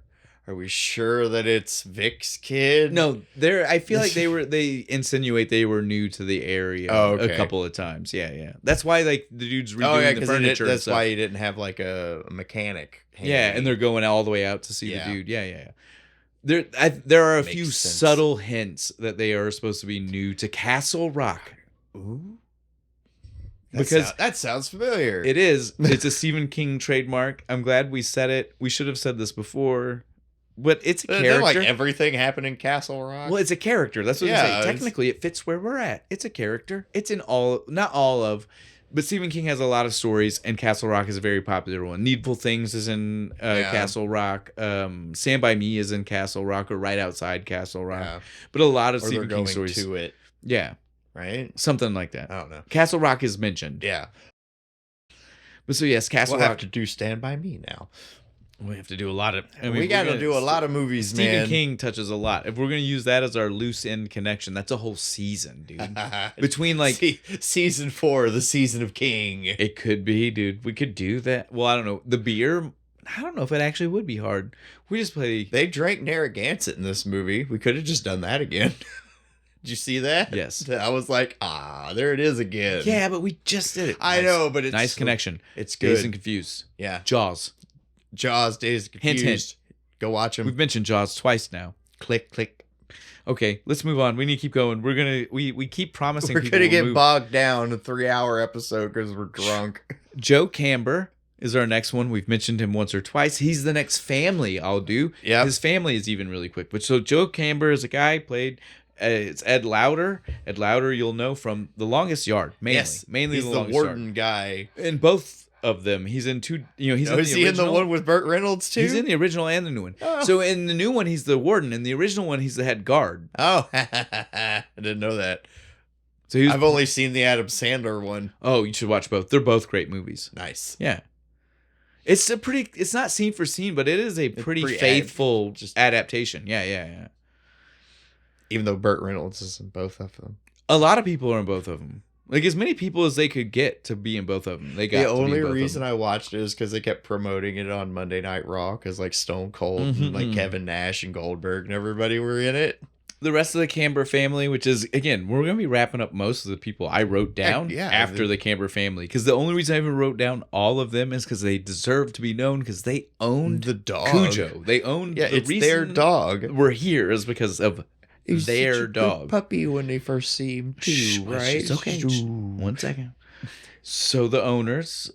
S2: Are we sure that it's Vic's kid?
S1: No, I feel like they insinuate they were new to the area a couple of times. Yeah. That's why like the dude's redoing the furniture.
S2: That's why he didn't have like a mechanic.
S1: Handy. Yeah, and they're going all the way out to see the dude. Yeah. There are a few subtle hints that they are supposed to be new to Castle Rock.
S2: Ooh.
S1: Because
S2: that sounds familiar.
S1: It is. It's a Stephen King trademark. I'm glad we said it. We should have said this before. But it's a character.
S2: Like everything happened in Castle Rock.
S1: Well, it's a character. That's what I'm saying. Technically, it fits where we're at. It's a character. It's in not all of, but Stephen King has a lot of stories, and Castle Rock is a very popular one. Needful Things is in Castle Rock. Stand By Me is in Castle Rock, or right outside Castle Rock. Yeah. But a lot of Stephen King stories
S2: to it.
S1: Yeah.
S2: Right?
S1: Something like that.
S2: I don't know.
S1: Castle Rock is mentioned.
S2: Yeah.
S1: But so yes, Castle Rock.
S2: We'll have to do Stand By Me now.
S1: We have to do a lot of.
S2: We got to do a lot of movies,
S1: Stephen
S2: man.
S1: Stephen King touches a lot. If we're going to use that as our loose end connection, that's a whole season, dude. Between like
S2: season 4, the season of King.
S1: It could be, dude. We could do that. Well, I don't know. The beer. I don't know if it actually would be hard. We just play.
S2: They drank Narragansett in this movie. We could have just done that again. Did you see that?
S1: Yes.
S2: I was like, there it is again.
S1: Yeah, but we just did it.
S2: I know, but it's
S1: nice connection.
S2: It's good.
S1: Dazed and Confused.
S2: Yeah.
S1: Jaws,
S2: Dazed and Confused.
S1: Hint.
S2: Go watch them.
S1: We've mentioned Jaws twice now.
S2: Click.
S1: Okay, let's move on. We need to keep going. We keep promising
S2: we're gonna get bogged down in a 3-hour episode because we're drunk. Joe
S1: Camber is our next one. We've mentioned him once or twice. He's the next family I'll do.
S2: Yeah.
S1: His family is even really quick. But so Joe Camber is a guy played. It's Ed Lauder. Ed Lauder, you'll know from The Longest Yard, mainly.
S2: Yes,
S1: mainly
S2: he's
S1: The
S2: the
S1: Longest
S2: warden
S1: Yard.
S2: Guy.
S1: In both of them, he's in two. He's in
S2: is
S1: the
S2: he
S1: original.
S2: In the one with Burt Reynolds too?
S1: He's in the original and the new one.
S2: Oh.
S1: So in the new one, he's the warden. In the original one, he's the head guard.
S2: Oh, I didn't know that.
S1: So
S2: I've only seen the Adam Sandler one.
S1: Oh, you should watch both. They're both great movies.
S2: Nice.
S1: Yeah. It's not scene for scene, but it is a pretty faithful adaptation. Yeah.
S2: Even though Burt Reynolds is in both of them.
S1: A lot of people are in both of them. Like as many people as they could get to be in both of them. They got.
S2: The only reason I watched it is because they kept promoting it on Monday Night Raw because like Stone Cold and like Kevin Nash and Goldberg and everybody were in it.
S1: The rest of the Camber family, which is again, we're gonna be wrapping up most of the people I wrote down after the Camber family. Because the only reason I even wrote down all of them is because they deserve to be known because they owned
S2: the dog
S1: Cujo. They owned
S2: it's their dog.
S1: We're here is because of their dog.
S2: Good puppy when they first see him too, right?
S1: It's okay. 1 second. So the owners,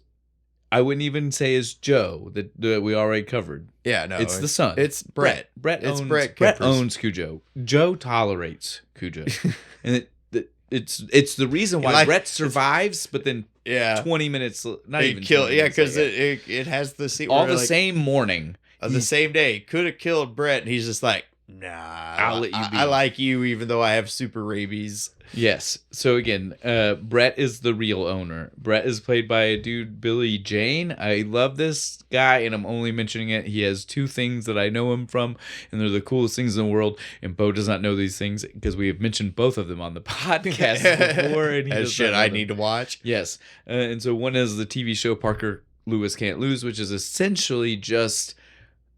S1: I wouldn't even say is Joe that we already covered.
S2: Yeah, no,
S1: it's the son.
S2: It's Brett.
S1: Brett owns Cujo. Joe tolerates Cujo, and it's the reason why Brett survives, but then 20 minutes not even
S2: kill because it has the scene
S1: all the same morning
S2: of the same day could have killed Brett, and he's just like. Nah,
S1: I'll let you be.
S2: I like you, even though I have super rabies.
S1: Yes. So again, Brett is the real owner. Brett is played by a dude, Billy Jane. I love this guy, and I'm only mentioning it. He has 2 things that I know him from, and they're the coolest things in the world. And Bo does not know these things because we have mentioned both of them on the podcast before. And he
S2: That's shit I need to watch.
S1: Yes. And so one is the TV show Parker Lewis Can't Lose, which is essentially just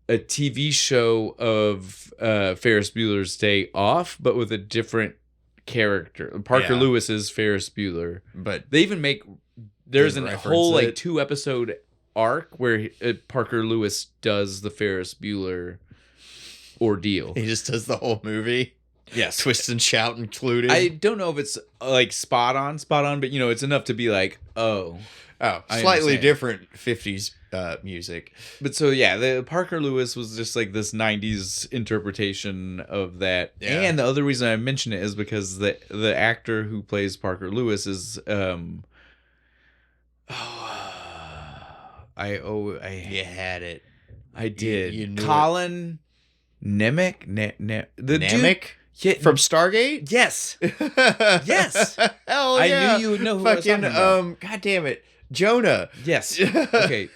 S1: a TV show of Ferris Bueller's Day Off, but with a different character. Parker Lewis is Ferris Bueller, but they even there's a whole 2-episode arc where Parker Lewis does the Ferris Bueller ordeal.
S2: He just does the whole movie.
S1: Yes,
S2: twist and shout included.
S1: I don't know if it's like spot on, but it's enough to be like,
S2: slightly different 50s music.
S1: But so the Parker Lewis was just like this 90s interpretation of that. Yeah. And the other reason I mention it is because the actor who plays Parker Lewis is
S2: you had it.
S1: I did.
S2: You knew
S1: Colin Nemec? The
S2: Nemec?
S1: Yeah,
S2: from Stargate?
S1: Yes. Yes.
S2: Hell yeah.
S1: I knew you would know who I was talking about.
S2: God damn it. Jonah.
S1: Yes. Okay.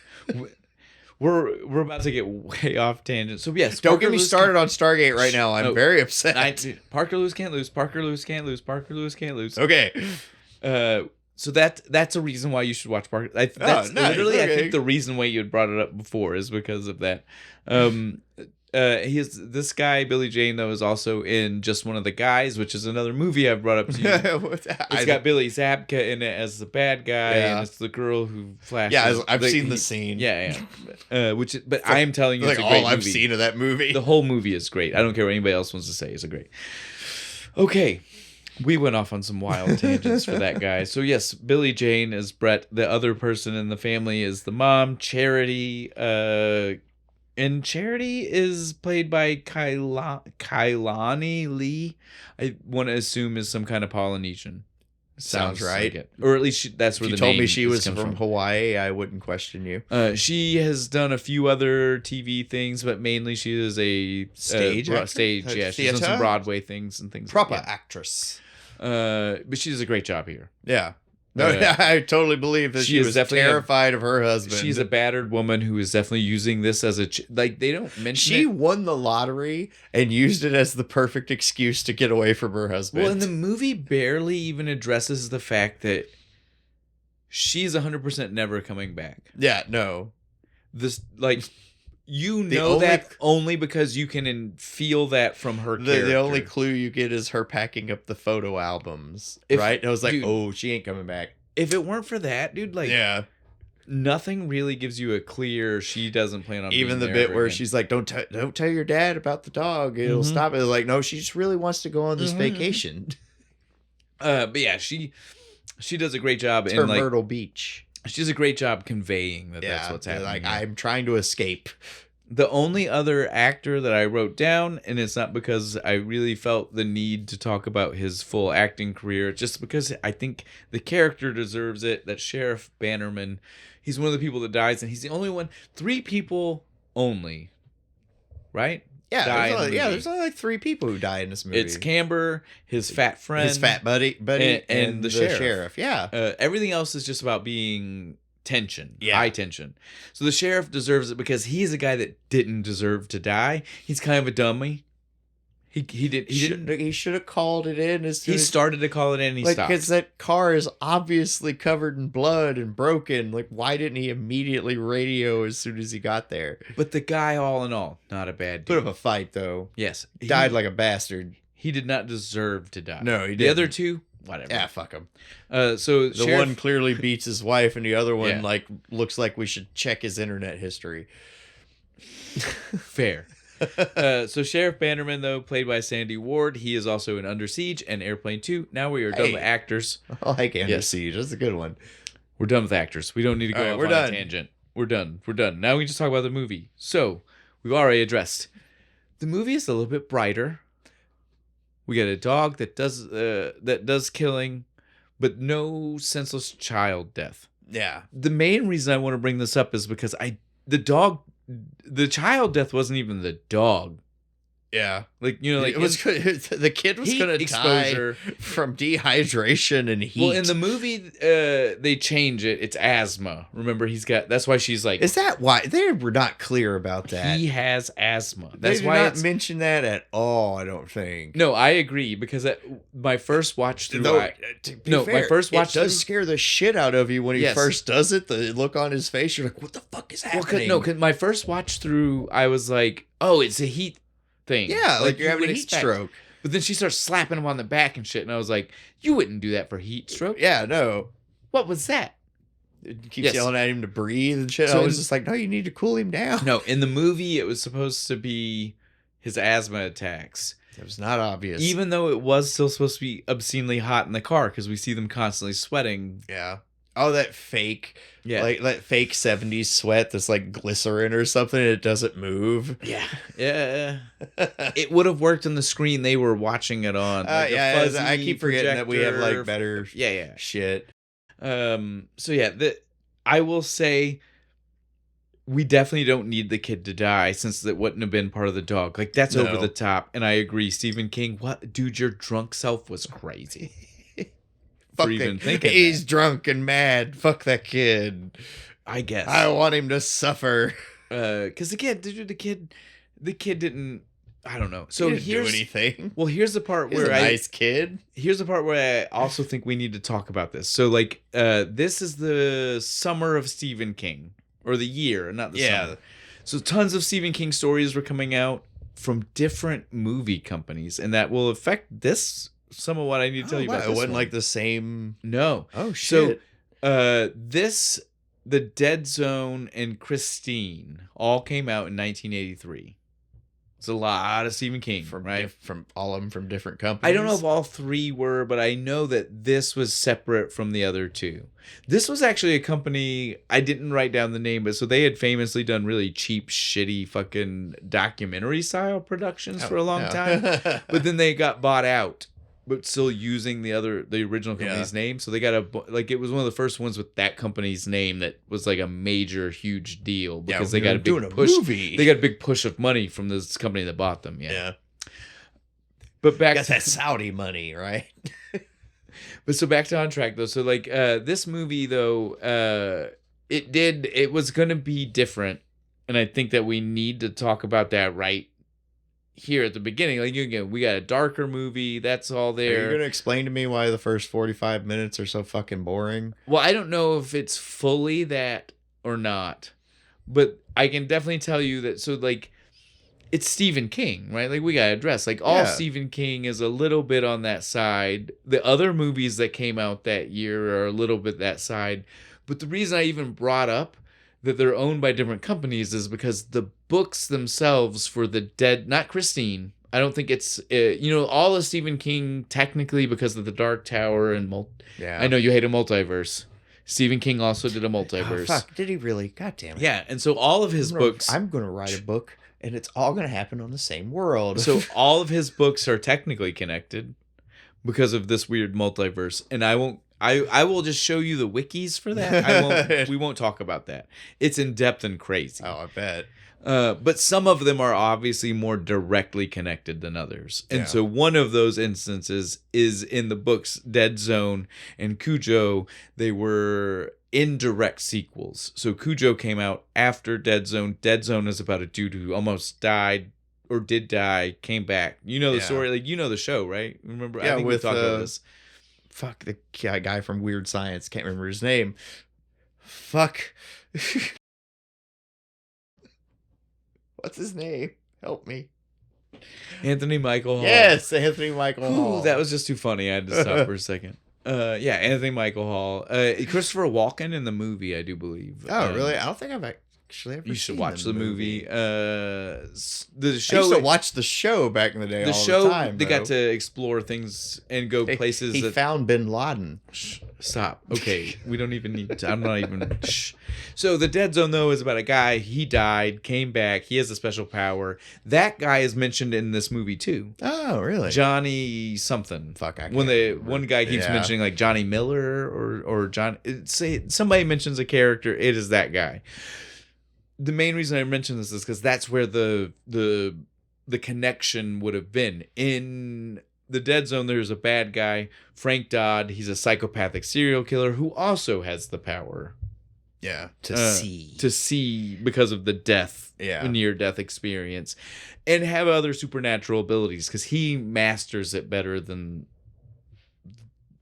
S1: We're about to get way off tangent. So yes,
S2: don't get me started on Stargate right now. I'm very upset.
S1: Parker Lewis can't lose. Parker Lewis can't lose. Parker Lewis can't lose.
S2: Okay.
S1: So that's a reason why you should watch Parker. That's literally, okay. I think the reason why you had brought it up before is because of that. This guy Billy Jane though is also in Just One of the Guys, which is another movie I've brought up to you. It's got Billy Zabka in it as the bad guy, and it's the girl who flashes.
S2: Yeah, I've seen the scene.
S1: Yeah. But I am telling you,
S2: it's
S1: like all
S2: I've seen of that movie.
S1: The whole movie is great. I don't care what anybody else wants to say. It's great. Okay. We went off on some wild tangents for that guy. So yes, Billy Jane is Brett. The other person in the family is the mom, Charity. And Charity is played by Kailani Lee. I want to assume is some kind of Polynesian.
S2: Sounds right.
S1: Like it. Or at least that's where the name
S2: told me she was from Hawaii, I wouldn't question you.
S1: She has done a few other TV things, but mainly she is a
S2: stage.
S1: Yeah, she's done some Broadway things and things.
S2: Proper actress.
S1: But she does a great job here.
S2: Yeah. No, I totally believe that she was terrified of her husband.
S1: She's a battered woman who is definitely using this as they don't mention
S2: she won the lottery and used it as the perfect excuse to get away from her husband.
S1: Well, and the movie barely even addresses the fact that she's 100% never coming back.
S2: Yeah, no.
S1: This that only because you can feel that from her character.
S2: The only clue you get is her packing up the photo albums, right? I was like, dude, she ain't coming back.
S1: If it weren't for that, dude, nothing really gives you a clear she doesn't plan on
S2: even
S1: being
S2: the bit where she's like, don't tell your dad about the dog. It'll stop it. Like, no, she just really wants to go on this vacation.
S1: But yeah, she does a great job
S2: in Myrtle Beach.
S1: She does a great job conveying that's what's happening.
S2: Like, I'm trying to escape.
S1: The only other actor that I wrote down, and it's not because I really felt the need to talk about his full acting career, just because I think the character deserves it, that Sheriff Bannerman, he's one of the people that dies, and he's the only one. 3 people only, right?
S2: Yeah, there's only like 3 people who die in this movie.
S1: It's Camber, his fat friend,
S2: his fat buddy, and the sheriff. Yeah,
S1: everything else is just about being high tension. So the sheriff deserves it because he's a guy that didn't deserve to die. He's kind of a dummy. He
S2: should have called it in as soon
S1: he started to call it in. And he stopped
S2: because that car is obviously covered in blood and broken. Like, why didn't he immediately radio as soon as he got there?
S1: But the guy, all in all, not a bad dude.
S2: Bit of a fight though.
S1: Yes,
S2: he died like a bastard.
S1: He did not deserve to die.
S2: No, he didn't.
S1: The other 2, whatever.
S2: Yeah, fuck him.
S1: So
S2: the one clearly beats his wife, and the other one looks like we should check his internet history.
S1: Fair. So Sheriff Bannerman, though, played by Sandy Ward, he is also in Under Siege and Airplane 2. Now we are done with actors.
S2: I like Under Siege. That's a good one.
S1: We're done with actors. We don't need to go off on a tangent. We're done. Now we just talk about the movie. So we've already addressed. The movie is a little bit brighter. We got a dog that does killing, but no senseless child death.
S2: Yeah.
S1: The main reason I want to bring this up is because the child death wasn't even the dog.
S2: Yeah.
S1: Like, you know, like
S2: it was the kid was going to die from dehydration and heat.
S1: Well, in the movie, they change it. It's asthma. Remember, that's why she's like.
S2: Is that why? They were not clear about that.
S1: He has asthma.
S2: That's why not mention that at all, I don't think.
S1: No, I agree, because my first watch through.
S2: My first watch through. It does scare the shit out of you when he first does it. The look on his face, you're like, what the fuck is happening?
S1: Well, cause my first watch through, I was like, oh, it's a heat thing.
S2: Yeah, like you're having a heat stroke.
S1: But then she starts slapping him on the back and shit, and I was like, you wouldn't do that for heat stroke.
S2: Yeah, no.
S1: What was that?
S2: It keeps yelling at him to breathe and shit. So I was just like, no, you need to cool him down.
S1: No, in the movie, it was supposed to be his asthma attacks.
S2: It was not obvious.
S1: Even though it was still supposed to be obscenely hot in the car, because we see them constantly sweating.
S2: Yeah. Oh, that fake, like that fake 70s sweat that's like glycerin or something. And it doesn't move.
S1: Yeah. Yeah. It would have worked on the screen they were watching it on. Like
S2: I keep forgetting that we have like better shit.
S1: So yeah, I will say we definitely don't need the kid to die, since that wouldn't have been part of the dog. Like, that's over the top. And I agree, Stephen King, what? Dude, your drunk self was crazy.
S2: Fuck even thinking he's drunk and mad. Fuck that kid.
S1: I guess.
S2: I want him to suffer.
S1: Because the kid didn't. I don't know. So
S2: he didn't do anything.
S1: Well, here's the part
S2: where nice kid.
S1: Here's the part where I also think we need to talk about this. So, like, this is the summer of Stephen King, or the year, not the summer. So, tons of Stephen King stories were coming out from different movie companies, and that will affect some of what I need to tell you about.
S2: It wasn't like the same.
S1: No.
S2: Oh shit.
S1: So, The Dead Zone and Christine all came out in 1983. It's a lot of Stephen King, right?
S2: From all of them from different companies.
S1: I don't know if all three were, but I know that this was separate from the other two. This was actually a company, I didn't write down the name, but so they had famously done really cheap, shitty fucking documentary style productions for a long time. But then they got bought out, but still using the original company's name. So they got it was one of the first ones with that company's name that was like a major, huge deal, because they got a big push. They got a big push of money from this company that bought them. Yeah. But back
S2: to that Saudi money, right?
S1: But so back to On Track though. So like this movie though, it was going to be different, and I think that we need to talk about that right here at the beginning. Like, again, we got a darker movie. That's all there.
S2: Are you going to explain to me why the first 45 minutes are so fucking boring?
S1: Well, I don't know if it's fully that or not, but I can definitely tell you that. So, like, it's Stephen King, right? Like, we got to address, like, all Stephen King is a little bit on that side. The other movies that came out that year are a little bit that side. But the reason I even brought up that they're owned by different companies is because the books themselves for the Dead, not Christine, I don't think it's, all of Stephen King, technically, because of the Dark Tower and I know you hate a multiverse. Stephen King also did a multiverse.
S2: Oh, fuck, did he really? God damn it.
S1: Yeah, and so all of his books...
S2: I'm going to write a book, and it's all going to happen on the same world.
S1: So all of his books are technically connected because of this weird multiverse, and I will just show you the wikis for that. We won't talk about that. It's in depth and crazy.
S2: Oh, I bet.
S1: But some of them are obviously more directly connected than others. And so one of those instances is in the books Dead Zone and Cujo. They were indirect sequels. So Cujo came out after Dead Zone. Dead Zone is about a dude who almost died or did die, came back. You know the story. Like, you know the show, right? Remember?
S2: Yeah,
S1: I think we talked about this.
S2: Fuck, the guy from Weird Science. Can't remember his name. Fuck. What's his name? Help me.
S1: Anthony Michael Hall.
S2: Yes, Anthony Michael Hall.
S1: That was just too funny. I had to stop for a second. Anthony Michael Hall. Christopher Walken in the movie, I do believe.
S2: Oh, really? I don't think I've actually ever
S1: You should
S2: seen
S1: watch the movie. The show.
S2: I used to watch the show back in the day. The time,
S1: they got to explore things and go places.
S2: He found Bin Laden.
S1: Stop. Okay, we don't even need to. I'm not even. So the Dead Zone though is about a guy. He died, came back. He has a special power. That guy is mentioned in this movie too.
S2: Oh, really?
S1: Johnny something.
S2: Fuck.
S1: One guy keeps mentioning like Johnny Miller or John. Say somebody mentions a character. It is that guy. The main reason I mention this is because that's where the the connection would have been. In the Dead Zone, there's a bad guy, Frank Dodd. He's a psychopathic serial killer who also has the power.
S2: Yeah,
S1: To see because of the near-death experience, and have other supernatural abilities because he masters it better than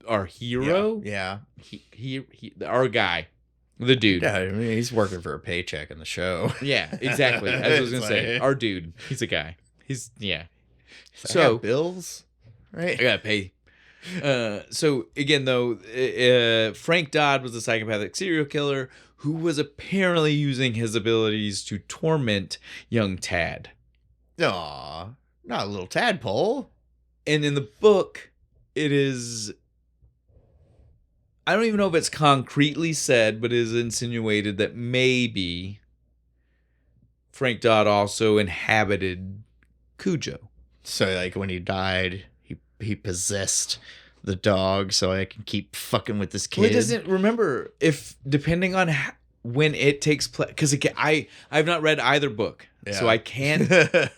S1: our hero.
S2: Yeah.
S1: He our guy, the dude.
S2: Yeah, I mean, he's working for a paycheck in the show.
S1: Yeah, exactly. As I was gonna say, our dude, he's a guy. He's
S2: So I got bills, right?
S1: I gotta pay. So again, though, Frank Dodd was a psychopathic serial killer who was apparently using his abilities to torment young Tad.
S2: Aw, not a little tadpole.
S1: And in the book, it is... I don't even know if it's concretely said, but it is insinuated that maybe Frank Dodd also inhabited Cujo.
S2: So, like, when he died, he possessed the dog so I can keep fucking with this kid.
S1: Well, it doesn't remember if, depending on when it takes place, because I've not read either book, so I can't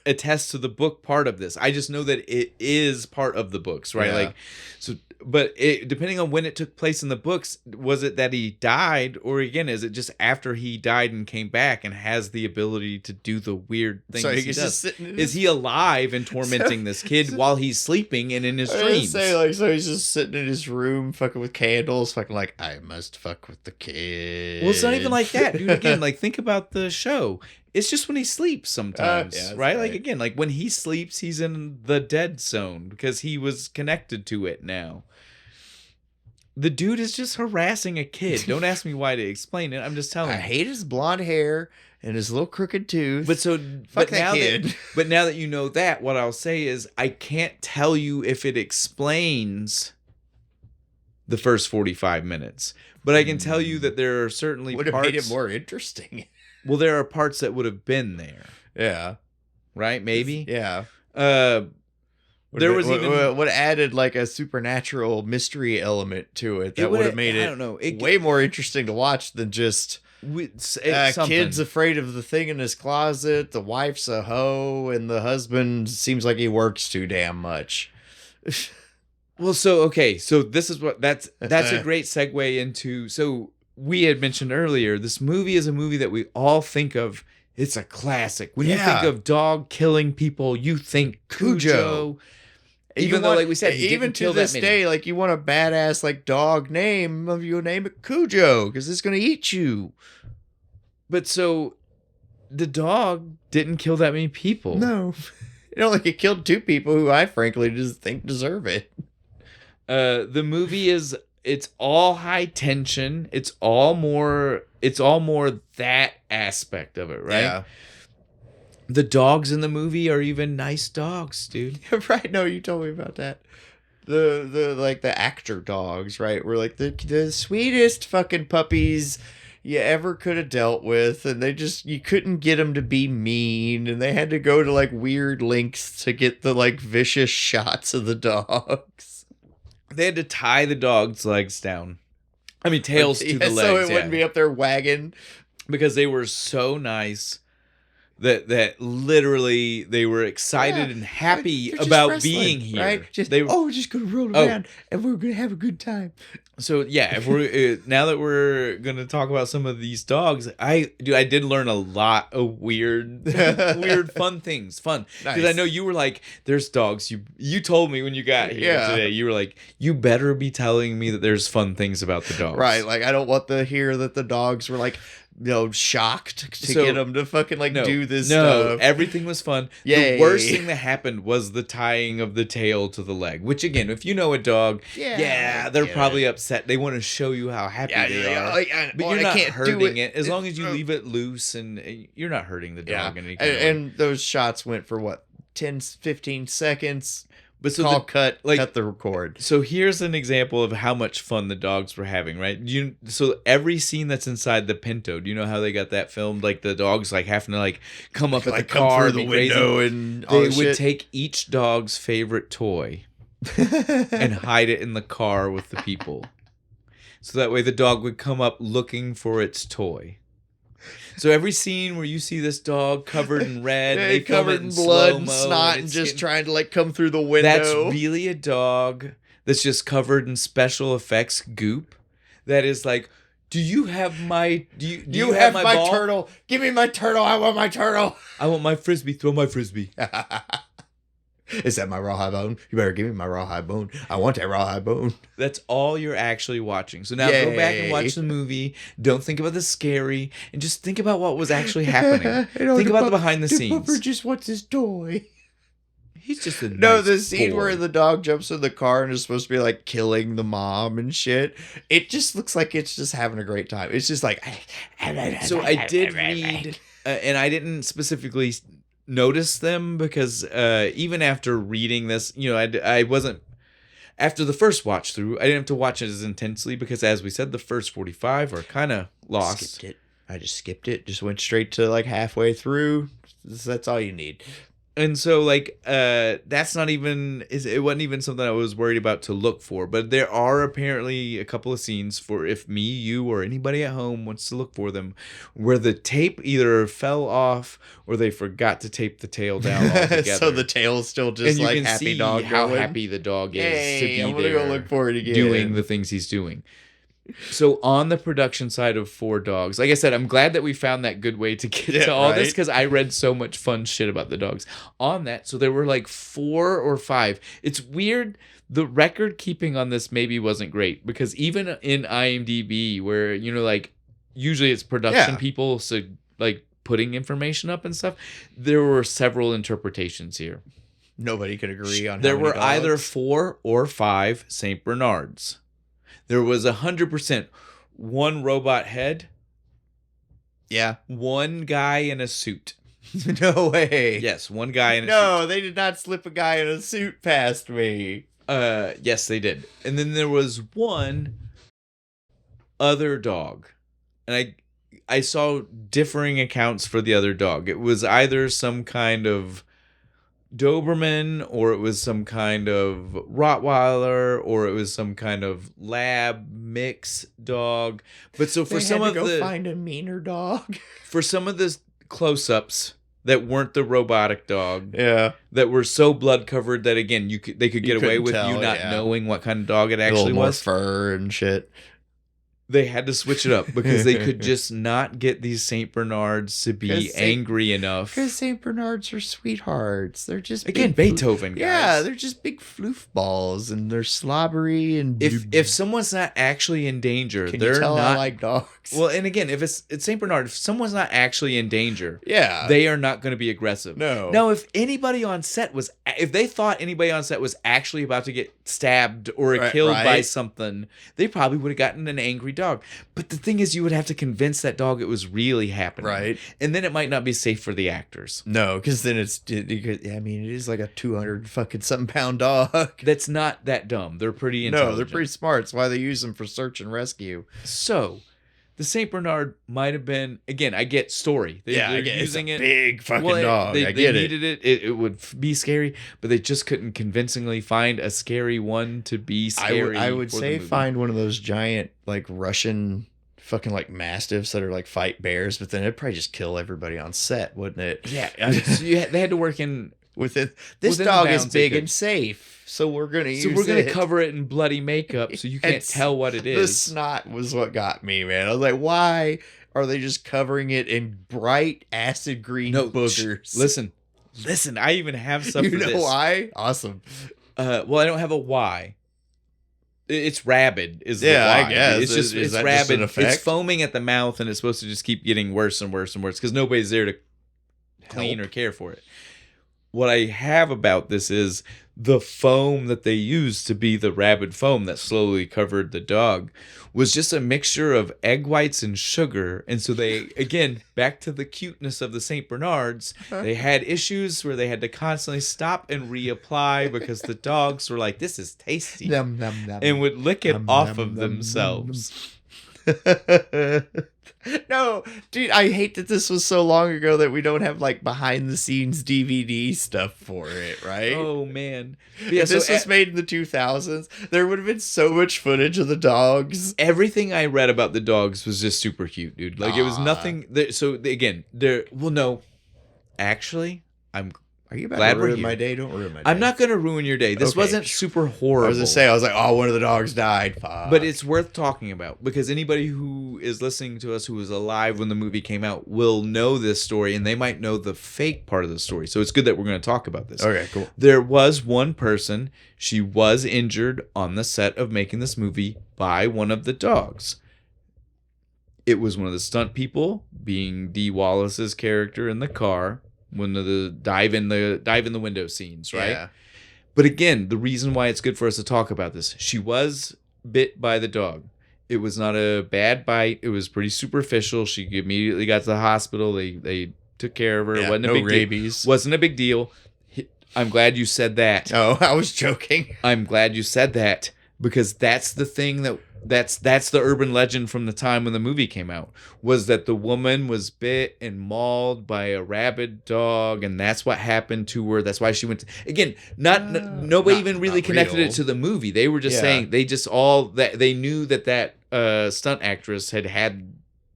S1: attest to the book part of this. I just know that it is part of the books, right? Like, so, but depending on when it took place in the books, was it that he died, or again, is it just after he died and came back and has the ability to do the weird things
S2: so
S1: he does? Just is he alive and tormenting this kid while he's sleeping and in his dreams?
S2: So he's just sitting in his room, fucking with candles, fucking like, I must fuck with the kid.
S1: Well, it's not even like that, dude. Again, like, think about the show. It's just when he sleeps sometimes, right? Like, again, like when he sleeps, he's in the dead zone because he was connected to it now. The dude is just harassing a kid. Don't ask me why to explain it. I'm just telling you.
S2: I hate his blonde hair and his little crooked tooth.
S1: But now that you know that, what I'll say is I can't tell you if it explains the first 45 minutes. But I can tell you that there are certainly
S2: would have made it more interesting.
S1: Well, there are parts that would have been there.
S2: Yeah.
S1: Right? Maybe?
S2: Yeah.
S1: There was even
S2: what added like a supernatural mystery element to it that would have made it way more interesting to watch than just kid's afraid of the thing in his closet, the wife's a hoe, and the husband seems like he works too damn much.
S1: Well, so this is what that's a great segue into. So we had mentioned earlier, this movie is a movie that we all think of. It's a classic. When you think of dog killing people, you think Cujo. Even though, like we said,
S2: even to this day, like you want a badass like dog name, you name it Cujo because it's gonna eat you.
S1: But so the dog didn't kill that many people.
S2: No, it killed 2 people who I frankly just think deserve it.
S1: The movie it's all high tension. It's all more that aspect of it, right? Yeah. The dogs in the movie are even nice dogs, dude.
S2: Right? No, you told me about that. The actor dogs, right? Were like the sweetest fucking puppies you ever could have dealt with, and you couldn't get them to be mean, and they had to go to like weird lengths to get the like vicious shots of the dogs.
S1: They had to tie the dog's legs down. I mean, tails to the legs,
S2: so it wouldn't be up there wagging.
S1: Because they were so nice that literally they were excited and happy about being here.
S2: Right? We're just gonna roll around and we're gonna have a good time.
S1: So yeah, if we're now that we're gonna talk about some of these dogs, I did learn a lot of weird fun things. Because I know you were like, there's dogs. You told me when you got here today, you were like, you better be telling me that there's fun things about the dogs.
S2: Right, like I don't want to hear that the dogs were like, shocked to get them to fucking do this stuff.
S1: Everything was fun. Yay. The worst thing that happened was the tying of the tail to the leg, which again, if you know a dog, they're probably upset. They want to show you how happy they are. But you're not hurting it. As long as you leave it loose and you're not hurting the dog.
S2: And those shots went for what, 10, 15 seconds?
S1: But so
S2: cut the record.
S1: So here's an example of how much fun the dogs were having, right? So every scene that's inside the Pinto, do you know how they got that filmed? Like the dogs having to come up at the car,
S2: through the window, and
S1: they would take each dog's favorite toy and hide it in the car with the people. So that way the dog would come up looking for its toy. So every scene where you see this dog covered in red, they
S2: covered in blood and snot and just trying to like come through the window.
S1: That's really a dog that's just covered in special effects goop. That is like, do you have my do you have my ball?
S2: Turtle? Give me my turtle. I want my turtle.
S1: I want my frisbee. Throw my frisbee.
S2: Is that my rawhide bone? You better give me my rawhide bone. I want that rawhide bone.
S1: That's all you're actually watching. So now go back and watch the movie. Don't think about the scary, and just think about what was actually happening. Think about the behind the scenes.
S2: Pupper just wants his toy.
S1: He's just a
S2: the scene where the dog jumps in the car and is supposed to be like killing the mom and shit. It just looks like it's just having a great time. It's just like.
S1: So I did read, and I didn't specifically notice them because even after reading this, I wasn't. After the first watch through, I didn't have to watch it as intensely because, as we said, the first 45 are kind of lost.
S2: Skipped it. I just skipped it. Just went straight to like halfway through. That's all you need.
S1: And so, like, that's not even, it wasn't even something I was worried about to look for. But there are apparently a couple of scenes for if me, you, or anybody at home wants to look for them, where the tape either fell off or they forgot to tape the tail down altogether.
S2: So the tail's still just like happy dog.
S1: How happy the dog is to be
S2: I'm gonna go look for it again.
S1: Doing the things he's doing. So on the production side of 4 Dogs, like I said, I'm glad that we found that good way to get to all this because I read so much fun shit about the dogs. On that, so there were like 4 or 5. It's weird. The record keeping on this maybe wasn't great because even in IMDb, where like usually it's production people, so like putting information up and stuff, there were several interpretations here.
S2: Nobody could agree on.
S1: There were either 4 or 5 Saint Bernards. There was 100% one robot head.
S2: Yeah.
S1: One guy in a suit.
S2: No way.
S1: Yes, one guy in a suit.
S2: No, they did not slip a guy in a suit past me.
S1: Yes, they did. And then there was one other dog. And I saw differing accounts for the other dog. It was either some kind of Doberman, or it was some kind of Rottweiler, or it was some kind of lab mix dog. But so for some of the
S2: find a meaner dog.
S1: For some of the close-ups that weren't the robotic dog, that were so blood covered that again they could get away with you not knowing what kind of dog it actually was,
S2: fur and shit.
S1: They had to switch it up because they could just not get these Saint Bernards to be angry enough.
S2: Because Saint Bernards are sweethearts. They're just
S1: Beethoven guys.
S2: Yeah, they're just big floof balls and they're slobbery and.
S1: If someone's not actually in danger,
S2: can
S1: they're
S2: you tell
S1: not.
S2: I like dogs.
S1: Well, and again, if it's Saint Bernard, if someone's not actually in danger, they are not going to be aggressive.
S2: No.
S1: Now, if anybody on set if they thought anybody on set was actually about to get stabbed or killed by something, they probably would have gotten an angry dog. But the thing is, you would have to convince that dog it was really happening.
S2: Right.
S1: And then it might not be safe for the actors.
S2: No, because then it is like a 200 fucking something pound dog.
S1: That's not that dumb. They're pretty intelligent.
S2: No, they're pretty smart. It's why they use them for search and rescue.
S1: So, the Saint Bernard might have been, again, I get story. They're using
S2: it's a big fucking dog.
S1: They needed it. It would be scary, but they just couldn't convincingly find a scary one to be scary.
S2: I would say find one of those giant, like, Russian fucking, like, mastiffs that are, like, fight bears, but then it'd probably just kill everybody on set, wouldn't it?
S1: Yeah. They had to work in...
S2: This dog is big and safe, so we're going to use it. So
S1: we're going to cover it in bloody makeup so you can't tell what it is.
S2: The snot was what got me, man. I was like, why are they just covering it in bright acid green boogers?
S1: Listen, I even have stuff for this.
S2: You know why? Awesome.
S1: Well, I don't have a why. It's rabid is the why.
S2: I guess.
S1: It's rabid. It's foaming at the mouth and it's supposed to just keep getting worse and worse and worse because nobody's there to clean or care for it. What I have about this is the foam that they used to be the rabid foam that slowly covered the dog was just a mixture of egg whites and sugar. And so they, again, back to the cuteness of the Saint Bernards, they had issues where they had to constantly stop and reapply because the dogs were like, this is tasty.
S2: Nom, nom, nom.
S1: And would lick it off of themselves.
S2: No, dude, I hate that this was so long ago that we don't have like behind the scenes DVD stuff for it, right?
S1: Oh man.
S2: Yeah, if this was made in the 2000s, there would have been so much footage of the dogs.
S1: Everything I read about the dogs was just super cute, dude. Like it was nothing so again, no. Actually,
S2: Are you about to ruin my day? Don't ruin my day.
S1: I'm not going to ruin your day. This wasn't super horrible.
S2: I was going to say, I was like, oh, one of the dogs died. Fuck.
S1: But it's worth talking about because anybody who is listening to us who was alive when the movie came out will know this story, and they might know the fake part of the story. So it's good that we're going to talk about this.
S2: Okay, cool.
S1: There was one person, she was injured on the set of making this movie by one of the dogs. It was one of the stunt people, being Dee Wallace's character in the car. One of the dive in the window scenes, right? Yeah. But again, the reason why it's good for us to talk about this, she was bit by the dog. It was not a bad bite. It was pretty superficial. She immediately got to the hospital. They took care of her.
S2: Yeah,
S1: it wasn't
S2: no
S1: a big
S2: rabies.
S1: Wasn't a big deal. I'm glad you said that.
S2: Oh, I was joking.
S1: I'm glad you said that because that's the thing that's the urban legend from the time when the movie came out, was that the woman was bit and mauled by a rabid dog, and that's what happened to her. That's why she went to, again, nobody even really connected it to the movie. They were just saying, they just all that they knew that stunt actress had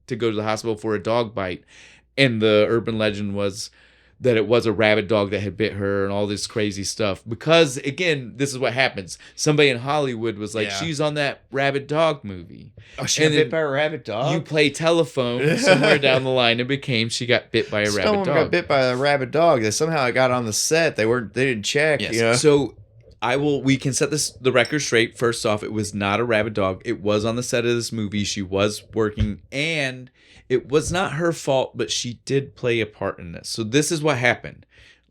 S1: to go to the hospital for a dog bite, and the urban legend was that it was a rabid dog that had bit her and all this crazy stuff. Because, again, this is what happens. Somebody in Hollywood was like, she's on that rabid dog movie.
S2: Oh, she got bit by a rabid dog?
S1: You play telephone somewhere down the line. It became she got bit by a rabid dog.
S2: Someone got bit by a rabid dog. They somehow got on the set. They didn't check.
S1: Yes.
S2: You know?
S1: So we can set the record straight. First off, it was not a rabid dog. It was on the set of this movie. She was working, and it was not her fault, but she did play a part in this. So this is what happened.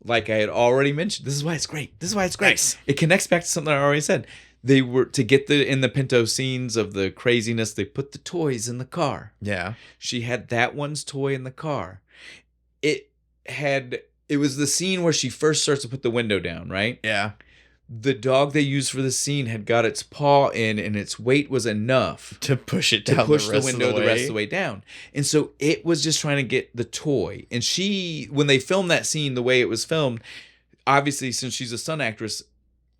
S1: Like I had already mentioned, this is why it's great.
S2: Nice.
S1: It connects back to something I already said. They were, to get in the Pinto scenes of the craziness, they put the toys in the car.
S2: Yeah.
S1: She had that one's toy in the car. It was the scene where she first starts to put the window down, right?
S2: Yeah.
S1: The dog they used for the scene had got its paw in, and its weight was enough
S2: to push it down,
S1: to push the window the rest of the way down. And so it was just trying to get the toy. And when they filmed that scene the way it was filmed, obviously since she's a stunt actress,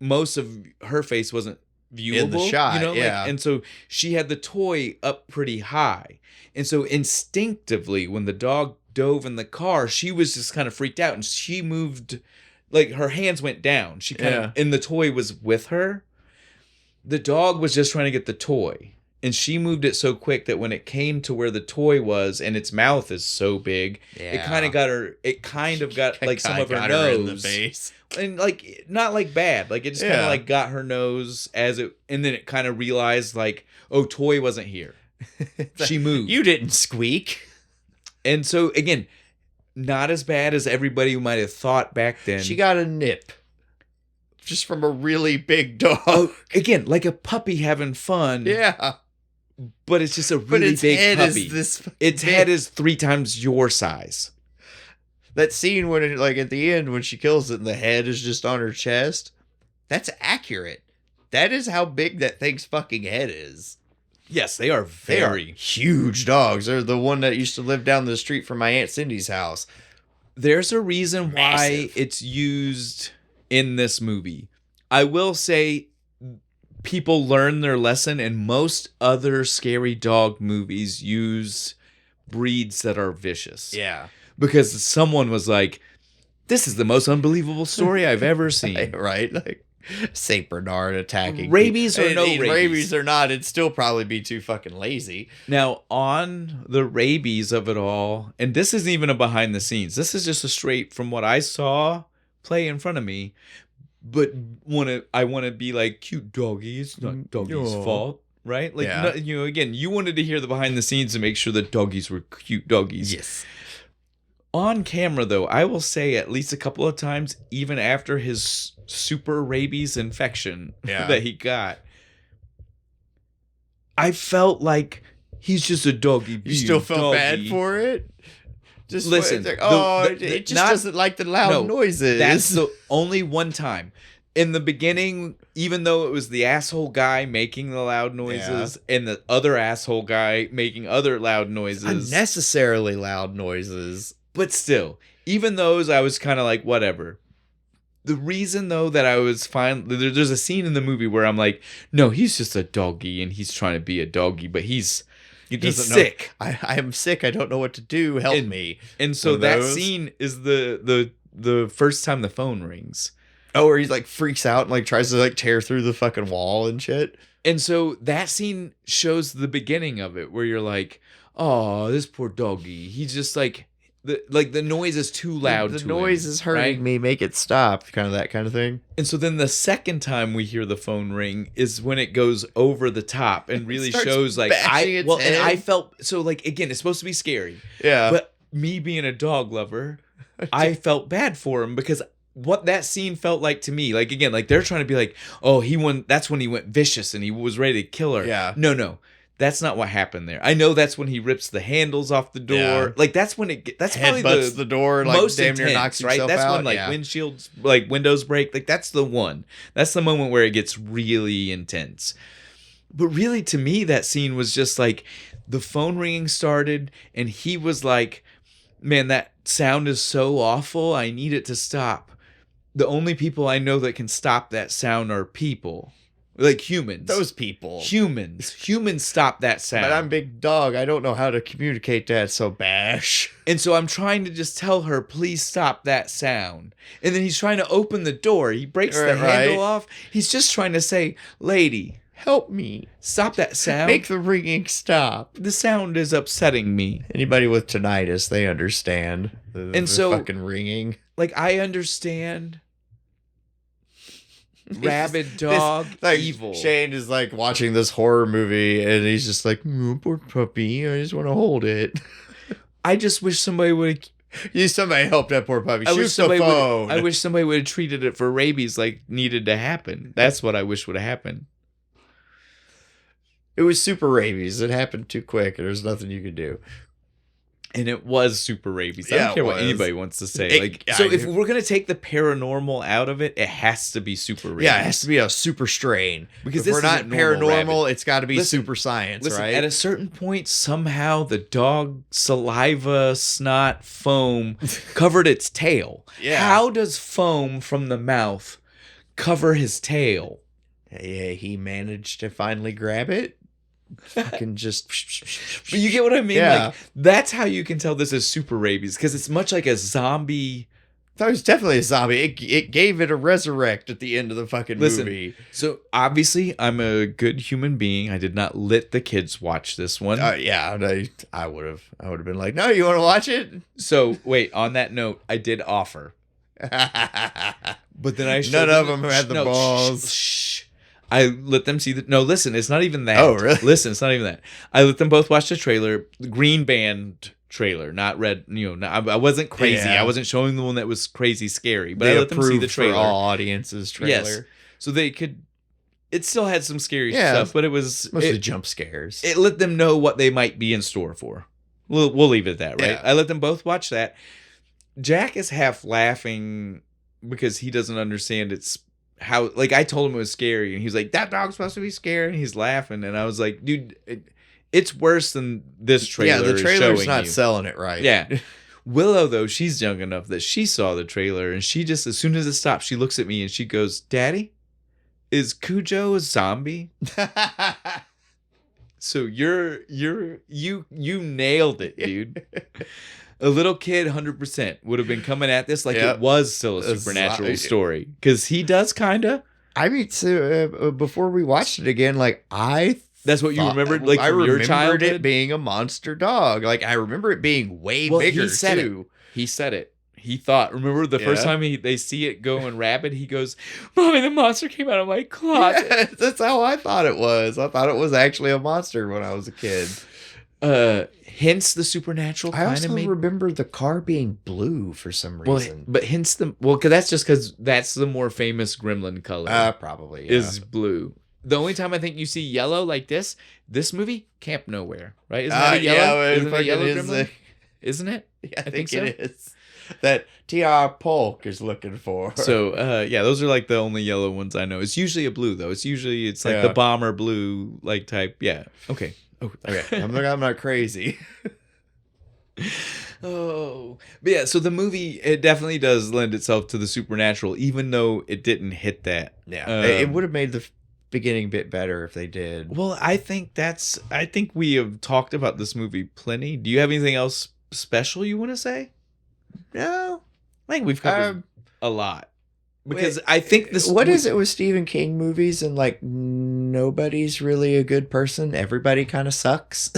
S1: most of her face wasn't viewable
S2: in the shot.
S1: And so she had the toy up pretty high. And so instinctively, when the dog dove in the car, she was just kind of freaked out, and she moved. Like, her hands went down. She kind of, and the toy was with her. The dog was just trying to get the toy. And she moved it so quick that when it came to where the toy was, and its mouth is so big, it kind of got like some of her nose.
S2: In the face.
S1: And like, not like bad. Like, it just kind of like got her nose and then it kind of realized like, oh, toy wasn't here. She moved.
S2: You didn't squeak.
S1: And so, again, not as bad as everybody might have thought back then.
S2: She got a nip. Just from a really big dog.
S1: Oh, again, like a puppy having fun.
S2: Yeah.
S1: But it's just a really big puppy. Its head is 3 times your size.
S2: That scene when it, like at the end when she kills it and the head is just on her chest. That's accurate. That is how big that thing's fucking head is.
S1: Yes, they are very
S2: huge dogs. They're the one that used to live down the street from my Aunt Cindy's house.
S1: There's a reason why it's used in this movie. I will say people learn their lesson, and most other scary dog movies use breeds that are vicious.
S2: Yeah.
S1: Because someone was like, this is the most unbelievable story I've ever seen.
S2: Right? Like, Saint Bernard attacking
S1: rabies
S2: people.
S1: Or no rabies.
S2: Rabies or not, it'd still probably be too fucking lazy.
S1: Now, on the rabies of it all, and this isn't even a behind the scenes. This is just a straight from what I saw play in front of me. But I want to be like, cute doggy. It's not doggy's fault, right? Like, again, you wanted to hear the behind the scenes to make sure that doggies were cute doggies.
S2: Yes.
S1: On camera, though, I will say at least a couple of times, even after his super rabies infection that he got, I felt like he's just a doggy.
S2: You still felt bad for it? Just
S1: listen.
S2: It just doesn't like the loud noises.
S1: That's the only one time. In the beginning, even though it was the asshole guy making the loud noises and the other asshole guy making other loud noises.
S2: Unnecessarily loud noises.
S1: But still, even those, I was kind of like, whatever. The reason, though, that I was fine... There's a scene in the movie where I'm like, no, he's just a doggy, and he's trying to be a doggy, but he's sick.
S2: I am sick. I don't know what to do. Help me.
S1: And so that scene is the first time the phone rings.
S2: Oh, where he like freaks out and like tries to like tear through the fucking wall and shit.
S1: And so that scene shows the beginning of it, where you're like, oh, this poor doggy. He's just like... The noise is too loud.
S2: The noise is hurting me. Make it stop. Kind of that kind of thing.
S1: And so then the second time we hear the phone ring is when it goes over the top and really shows like and I felt so like again it's supposed to be scary.
S2: Yeah.
S1: But me being a dog lover, I felt bad for him because what that scene felt like to me, like again, like they're trying to be like, oh, that's when he went vicious and he was ready to kill her.
S2: Yeah.
S1: No. That's not what happened there. I know that's when he rips the handles off the door. Yeah. Like that's when that's probably
S2: the door, like
S1: most
S2: damn near knocks
S1: right.
S2: Himself
S1: that's
S2: out.
S1: When like windshields, like windows break. Like that's the one. That's the moment where it gets really intense. But really, to me, that scene was just like the phone ringing started, and he was like, "Man, that sound is so awful. I need it to stop." The only people I know that can stop that sound are people. Like humans.
S2: Those people.
S1: Humans stop that sound.
S2: But I'm big dog. I don't know how to communicate that, so bash.
S1: And so I'm trying to just tell her, please stop that sound. And then he's trying to open the door. He breaks the handle off. He's just trying to say, lady,
S2: help me.
S1: Stop that sound.
S2: Make the ringing stop.
S1: The sound is upsetting me.
S2: Anybody with tinnitus, they understand. The fucking ringing.
S1: Like, I understand... rabid dog, evil.
S2: Shane is like watching this horror movie and he's just like, poor puppy, I just want to hold it.
S1: I just wish somebody would
S2: somebody help that poor puppy. Shoot the phone.
S1: I wish somebody would have treated it for rabies like needed to happen. That's what I wish would have happened.
S2: It was super rabies. It happened too quick and there's nothing you could do.
S1: And it was super rabies. I don't care what anybody wants to say. If we're going to take the paranormal out of it, it has to be super rabies.
S2: Yeah, it has to be a super strain. Because if we're not paranormal, it's got to be super science, right?
S1: At a certain point, somehow the dog saliva, snot, foam covered its tail.
S2: Yeah.
S1: How does foam from the mouth cover his tail?
S2: Yeah, he managed to finally grab it. Fucking just
S1: but you get what I mean? Yeah. Like that's how you can tell this is super rabies, because it's much like a zombie.
S2: That was definitely a zombie. It gave it a resurrect at the end of the fucking movie.
S1: So obviously I'm a good human being. I did not let the kids watch this one.
S2: Yeah, I would have been like, no, you want to watch it?
S1: So wait, on that note, I did offer. But then
S2: none of them had the balls.
S1: Shh. I let them see the... No, listen, it's not even that.
S2: Oh, really?
S1: Listen, it's not even that. I let them both watch the trailer, the Green Band trailer, not Red... I wasn't crazy. Yeah. I wasn't showing the one that was crazy scary, but I let them see the trailer.
S2: For all audiences trailer. Yes.
S1: So they could... It still had some scary stuff, but it was...
S2: Mostly jump scares.
S1: It let them know what they might be in store for. We'll leave it at that, right? Yeah. I let them both watch that. Jack is half laughing because he doesn't understand it's... how, like, I told him it was scary and he's like, that dog's supposed to be scary, and he's laughing, and I was like, dude, it's worse than this trailer.
S2: Yeah, the trailer's not selling it right.
S1: Yeah. Willow, though, she's young enough that she saw the trailer, and she just, as soon as it stops, she looks at me and she goes, Daddy, is Cujo a zombie? So you nailed it, dude. A little kid, 100%, would have been coming at this like it was still a supernatural story. Because he does, kind of.
S2: I mean, so, before we watched it again, like,
S1: that's what you remembered, like, from your childhood? I remembered
S2: it being a monster dog. Like, I remember it being way bigger, too.
S1: He said it. He thought, remember the first time they see it going rabid, he goes, Mommy, the monster came out of my closet.
S2: Yeah, that's how I thought it was. I thought it was actually a monster when I was a kid.
S1: Hence the supernatural kind of.
S2: I also remember the car being blue for some reason.
S1: But hence because that's just because that's the more famous gremlin color.
S2: Probably
S1: is blue. The only time I think you see yellow like this movie, Camp Nowhere, right? Isn't that a yellow? Isn't it a yellow gremlin? Isn't it?
S2: Yeah, I think so. It is. that T.R. Polk is looking for.
S1: So, yeah, those are like the only yellow ones I know. It's usually a blue though. It's like the bomber blue like type. Yeah. Okay.
S2: Okay. I'm not crazy.
S1: Oh, but yeah. So the movie, it definitely does lend itself to the supernatural, even though it didn't hit that.
S2: Yeah, it would have made the beginning bit better if they did.
S1: Well, I think we have talked about this movie plenty. Do you have anything else special you want to say?
S2: No,
S1: I think we've covered a lot. Because I think this.
S2: What is it with Stephen King movies and like nobody's really a good person? Everybody kind of sucks.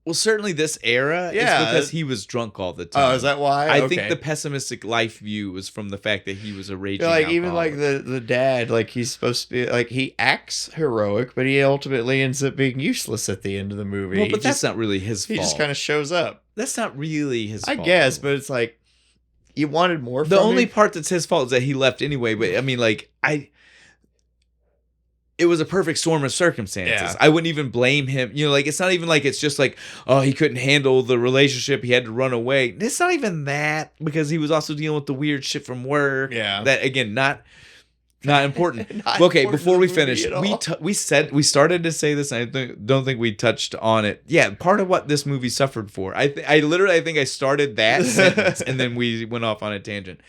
S1: Well, certainly this era is because he was drunk all the time.
S2: Oh, is that why?
S1: I think the pessimistic life view was from the fact that he was a raging alcoholic.
S2: Even like the dad, like he's supposed to be like he acts heroic, but he ultimately ends up being useless at the end of the movie.
S1: Well, but that's not really his fault.
S2: He just kind of shows up.
S1: That's not really his fault.
S2: I guess, but it's like you wanted more from
S1: him. The only
S2: him?
S1: part that's his fault is that he left anyway, but I mean like it was a perfect storm of circumstances. Yeah. I wouldn't even blame him. You know, like, it's not even like it's just like, oh, he couldn't handle the relationship. He had to run away. It's not even that, because he was also dealing with the weird shit from work. Yeah. That, again, not important. Not okay, important before we finish, we started to say this, and I don't think we touched on it. Yeah, part of what this movie suffered for. I literally think I started that sentence, and then we went off on a tangent.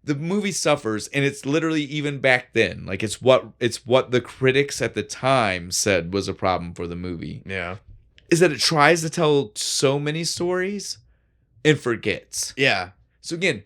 S1: The movie suffers, and it's literally even back then. Like, it's what the critics at the time said was a problem for the movie. Yeah. Is that it tries to tell so many stories and forgets. Yeah. So again,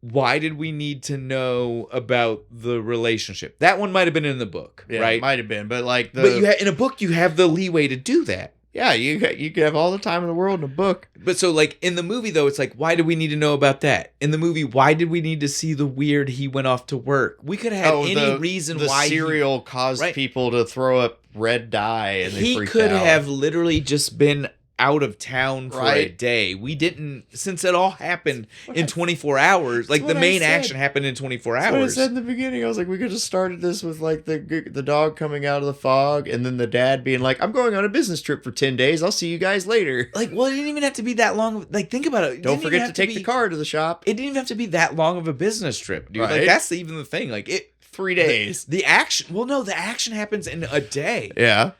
S1: why did we need to know about the relationship? That one might have been in the book, right? It might have been, but like in a book, you have the leeway to do that.
S2: Yeah, you could have all the time in the world in a book.
S1: But so, like, in the movie, though, it's like, why do we need to know about that? In the movie, why did we need to see the weird he went off to work? We could have had any reason why
S2: the cereal caused people to throw up red dye and they freaked out.
S1: He could have literally just been out of town for a day. We didn't, since it all happened in 24 hours, like the main action happened in 24 hours.
S2: That's what I said in the beginning. I was like, we could have started this with like the dog coming out of the fog and then the dad being like, I'm going on a business trip for 10 days. I'll see you guys later.
S1: Like, well, it didn't even have to be that long. Like, think about it.
S2: Don't forget to take the car to the shop.
S1: It didn't even have to be that long of a business trip, dude. Like, that's even the thing. Like,
S2: 3 days.
S1: The action, well, no, the action happens in a day.
S2: Yeah.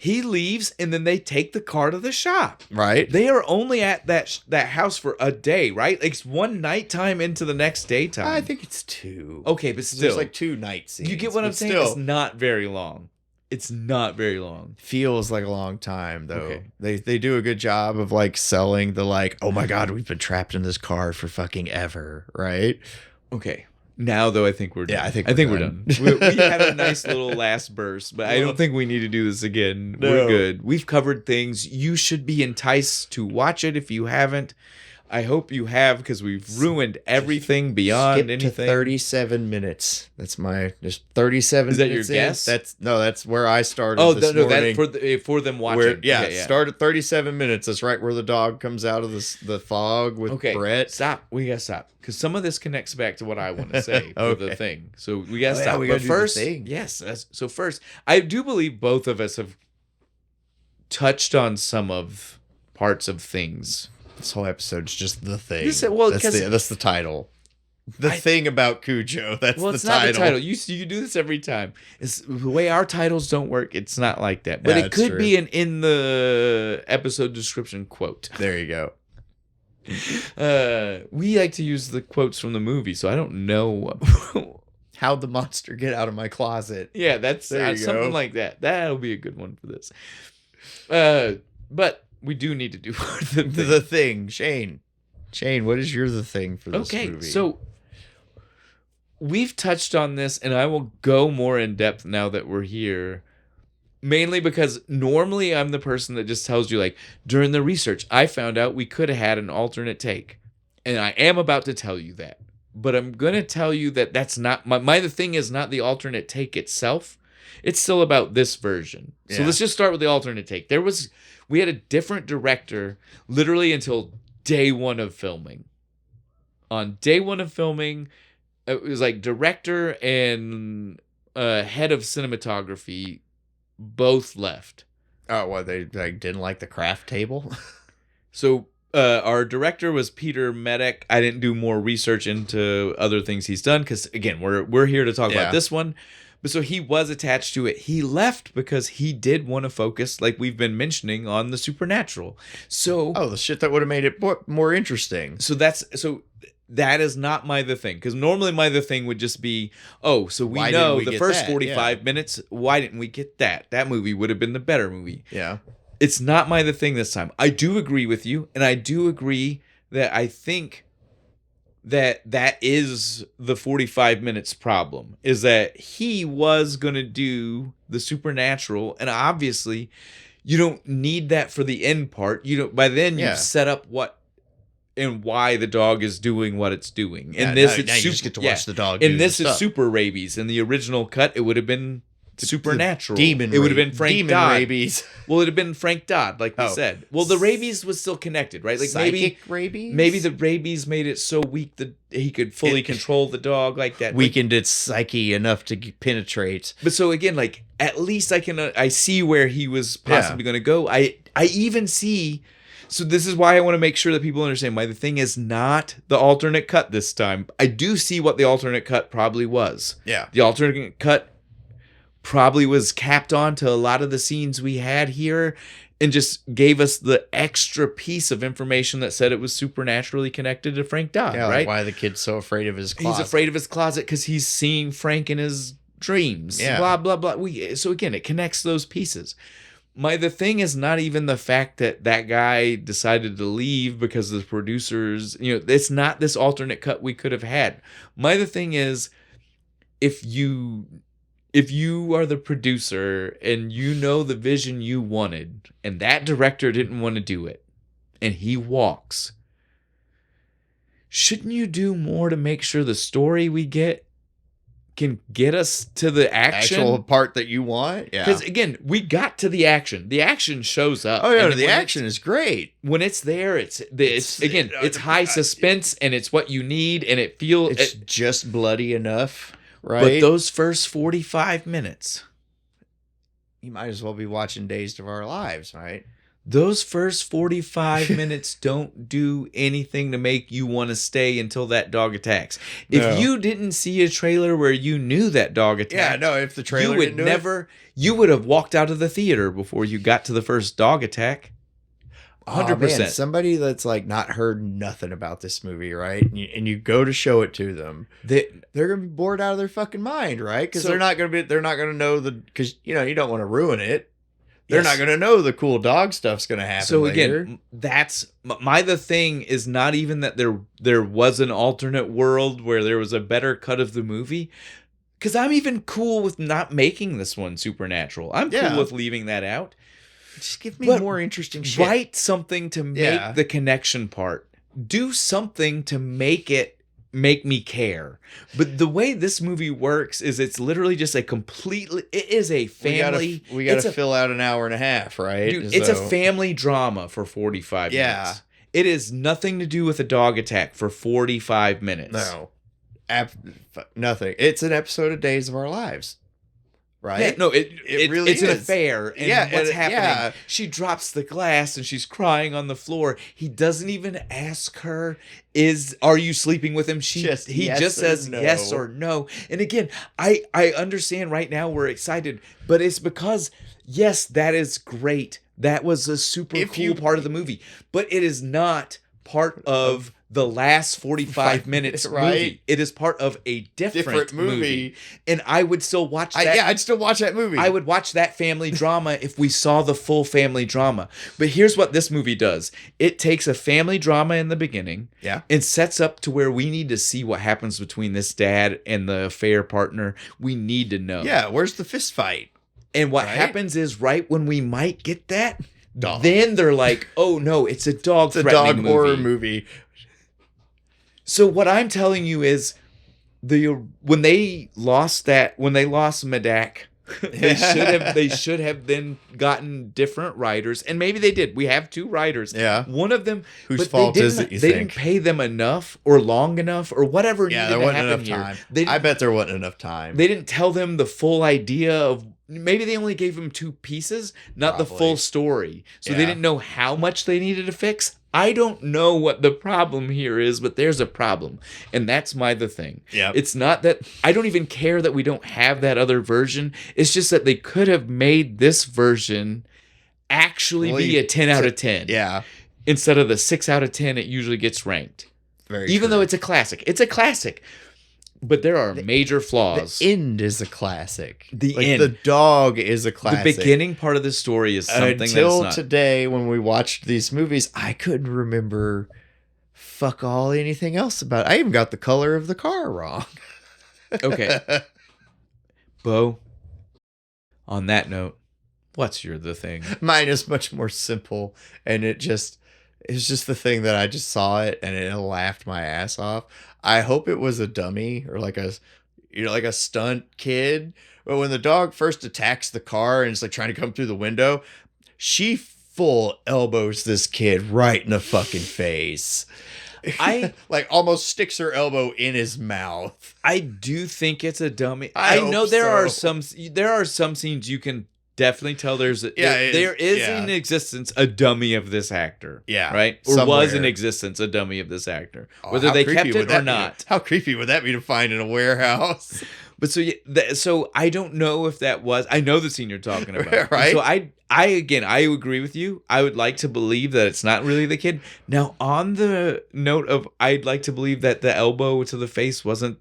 S1: He leaves, and then they take the car to the shop.
S2: Right.
S1: They are only at that house for a day, right? Like, it's one nighttime into the next daytime.
S2: I think it's 2.
S1: Okay, but still.
S2: There's like 2 night scenes.
S1: You get what I'm saying? It's not very long. It's not very long.
S2: Feels like a long time, though. Okay. They do a good job of, like, selling the, like, oh my God, we've been trapped in this car for fucking ever, right?
S1: Okay. Now, though, I think we're done.
S2: Yeah, I think we're done.
S1: We had a nice little last burst, but I don't think we need to do this again. No. We're good. We've covered things. You should be enticed to watch it if you haven't. I hope you have, because we've ruined everything beyond anything.
S2: To 37 minutes. That's just 37
S1: minutes. Is that
S2: your
S1: guess?
S2: That's where I started this morning.
S1: That for them watching.
S2: Start at 37 minutes. That's right where the dog comes out of the fog with Brett.
S1: Stop. We gotta stop, because some of this connects back to what I want to say for the thing. So we gotta stop.
S2: But first,
S1: so first, I do believe both of us have touched on some of parts of things.
S2: This whole episode's just the thing. That's the title. The thing about Cujo. That's the title. It's not the title.
S1: You do this every time. It's the way our titles don't work. It's not like that. But it could be an in the episode description quote.
S2: There you
S1: go. We like to use the quotes from the movie, so I don't know
S2: how'd the monster get out of my closet.
S1: Yeah, that's something like that. That'll be a good one for this. But we do need to do
S2: the thing. Shane, what is the thing for this movie?
S1: Okay, so we've touched on this, and I will go more in depth now that we're here. Mainly because normally I'm the person that just tells you, like, during the research, I found out we could have had an alternate take. And I am about to tell you that. But I'm going to tell you that that's not... The thing is not the alternate take itself. It's still about this version. So let's just start with the alternate take. We had a different director literally until day one of filming. On day one of filming, it was like director and head of cinematography both left.
S2: Oh, well, they didn't like the craft table?
S1: So Our director was Peter Medek. I didn't do more research into other things he's done because, again, we're here to talk about this one. But so he was attached to it. He left because he did want to focus, like we've been mentioning, on the supernatural. So
S2: the shit that would have made it more interesting.
S1: So that is not the thing, because normally the thing would just be, so we know the first 45 minutes. Why didn't we get that? That movie would have been the better movie.
S2: Yeah.
S1: It's not the thing this time. I do agree with you, and I do agree that I think that is the 45 minutes problem, is that he was going to do the supernatural, and obviously you don't need that for the end part. You don't, by then you've set up what and why the dog is doing what it's doing.
S2: And you just get to watch the dog.
S1: And this is super rabies. In the original cut, it would have been supernatural.
S2: Demon.
S1: It would have been Frank Dodd.
S2: Rabies.
S1: Well, it'd have been Frank Dodd, like we said. Well, the rabies was still connected, right? Like
S2: psychic rabies.
S1: Maybe the rabies made it so weak that he could fully control the dog, like that.
S2: Weakened its psyche enough to penetrate.
S1: But so again, like at least I see where he was possibly going to go. I even see. So this is why I want to make sure that people understand why the thing is not the alternate cut this time. I do see what the alternate cut probably was.
S2: Yeah.
S1: The alternate cut probably was capped on to a lot of the scenes we had here and just gave us the extra piece of information that said it was supernaturally connected to Frank Dodd, right?
S2: Like why the kid's so afraid of his closet.
S1: He's afraid of his closet because he's seeing Frank in his dreams.
S2: Yeah.
S1: Blah, blah, blah. So again, it connects those pieces. The thing is not even the fact that guy decided to leave because the producers, it's not this alternate cut we could have had. The thing is, if you are the producer and you know the vision you wanted and that director didn't want to do it and he walks, shouldn't you do more to make sure the story we get can get us to the
S2: actual part that you want? Yeah.
S1: Because again, we got to the action. The action shows up.
S2: Oh yeah, the action is great.
S1: When it's there, it's high suspense and it's what you need and it feels
S2: it's just bloody enough. Right.
S1: But those first 45 minutes,
S2: you might as well be watching Days of Our Lives, right?
S1: Those first 45 minutes don't do anything to make you want to stay until that dog attacks. No. If you didn't see a trailer where you knew that dog attacked,
S2: if the trailer
S1: you would have walked out of the theater before you got to the first dog attack. 100%.
S2: Man, somebody that's like not heard nothing about this movie, right? And you go to show it to them, they're gonna be bored out of their fucking mind, right? Because they're not gonna know because you don't want to ruin it. They're not gonna know the cool dog stuff's gonna happen.
S1: So
S2: later.
S1: Again, that's the thing is not even that there was an alternate world where there was a better cut of the movie. Because I'm even cool with not making this one supernatural. I'm cool with leaving that out.
S2: Just give me more interesting shit.
S1: Write something to make the connection part. Do something to make me care. But the way this movie works is it's literally just it is a family.
S2: We gotta fill out an hour and a half, right?
S1: Dude, it's a family drama for 45 minutes. It is nothing to do with a dog attack for 45 minutes.
S2: No. Nothing. It's an episode of Days of Our Lives. Right?
S1: Yeah, no, it really is. An affair. And what's happening?
S2: Yeah.
S1: She drops the glass and she's crying on the floor. He doesn't even ask her, are you sleeping with him? He just says yes or no. And again, I understand right now we're excited, but it's because, yes, that is great. That was a super cool part of the movie. But it is not part of the last 45 minutes movie. It is part of a different movie. And I would still watch that.
S2: I'd still watch that movie.
S1: I would watch that family drama if we saw the full family drama. But here's what this movie does. It takes a family drama in the beginning and sets up to where we need to see what happens between this dad and the affair partner. We need to know.
S2: Yeah, where's the fist fight?
S1: And what happens is right when we might get that, then they're like, oh no, it's a dog
S2: horror movie.
S1: So what I'm telling you is, when they lost Medak, they should have then gotten different writers, and maybe they did. We have two writers.
S2: Yeah,
S1: one of them
S2: whose fault is it?
S1: They didn't pay them enough or long enough or whatever.
S2: Yeah, there wasn't enough time. I bet there wasn't enough time.
S1: They didn't tell them the full idea of. Maybe they only gave them two pieces, not the full story. So they didn't know how much they needed to fix. I don't know what the problem here is, but there's a problem. And that's the thing.
S2: Yeah.
S1: It's not that I don't even care that we don't have that other version. It's just that they could have made this version actually be a 10 out of 10.
S2: Yeah.
S1: Instead of the 6 out of 10 it usually gets ranked.
S2: Even
S1: though it's a classic. It's a classic. But there are major flaws.
S2: The end is a classic.
S1: End.
S2: The dog is a classic.
S1: The beginning part of the story is something
S2: Until
S1: that's not.
S2: Today, when we watched these movies, I couldn't remember fuck all anything else about it. I even got the color of the car wrong.
S1: Okay. Bo, on that note, what's the thing?
S2: Mine is much more simple, and it's just the thing that I just saw it and it laughed my ass off. I hope it was a dummy or like a stunt kid. But when the dog first attacks the car and it's like trying to come through the window, she full elbows this kid right in the fucking face. I like almost sticks her elbow in his mouth.
S1: I do think it's a dummy. I know there are some scenes you can definitely tell there is in existence a dummy of this actor.
S2: Yeah.
S1: Right? Or
S2: somewhere.
S1: Was in existence a dummy of this actor. Whether they kept it or not.
S2: How creepy would that be to find in a warehouse?
S1: But so I don't know if that was. I know the scene you're talking about.
S2: Right?
S1: So I agree with you. I would like to believe that it's not really the kid. Now, on the note of I'd like to believe that the elbow to the face wasn't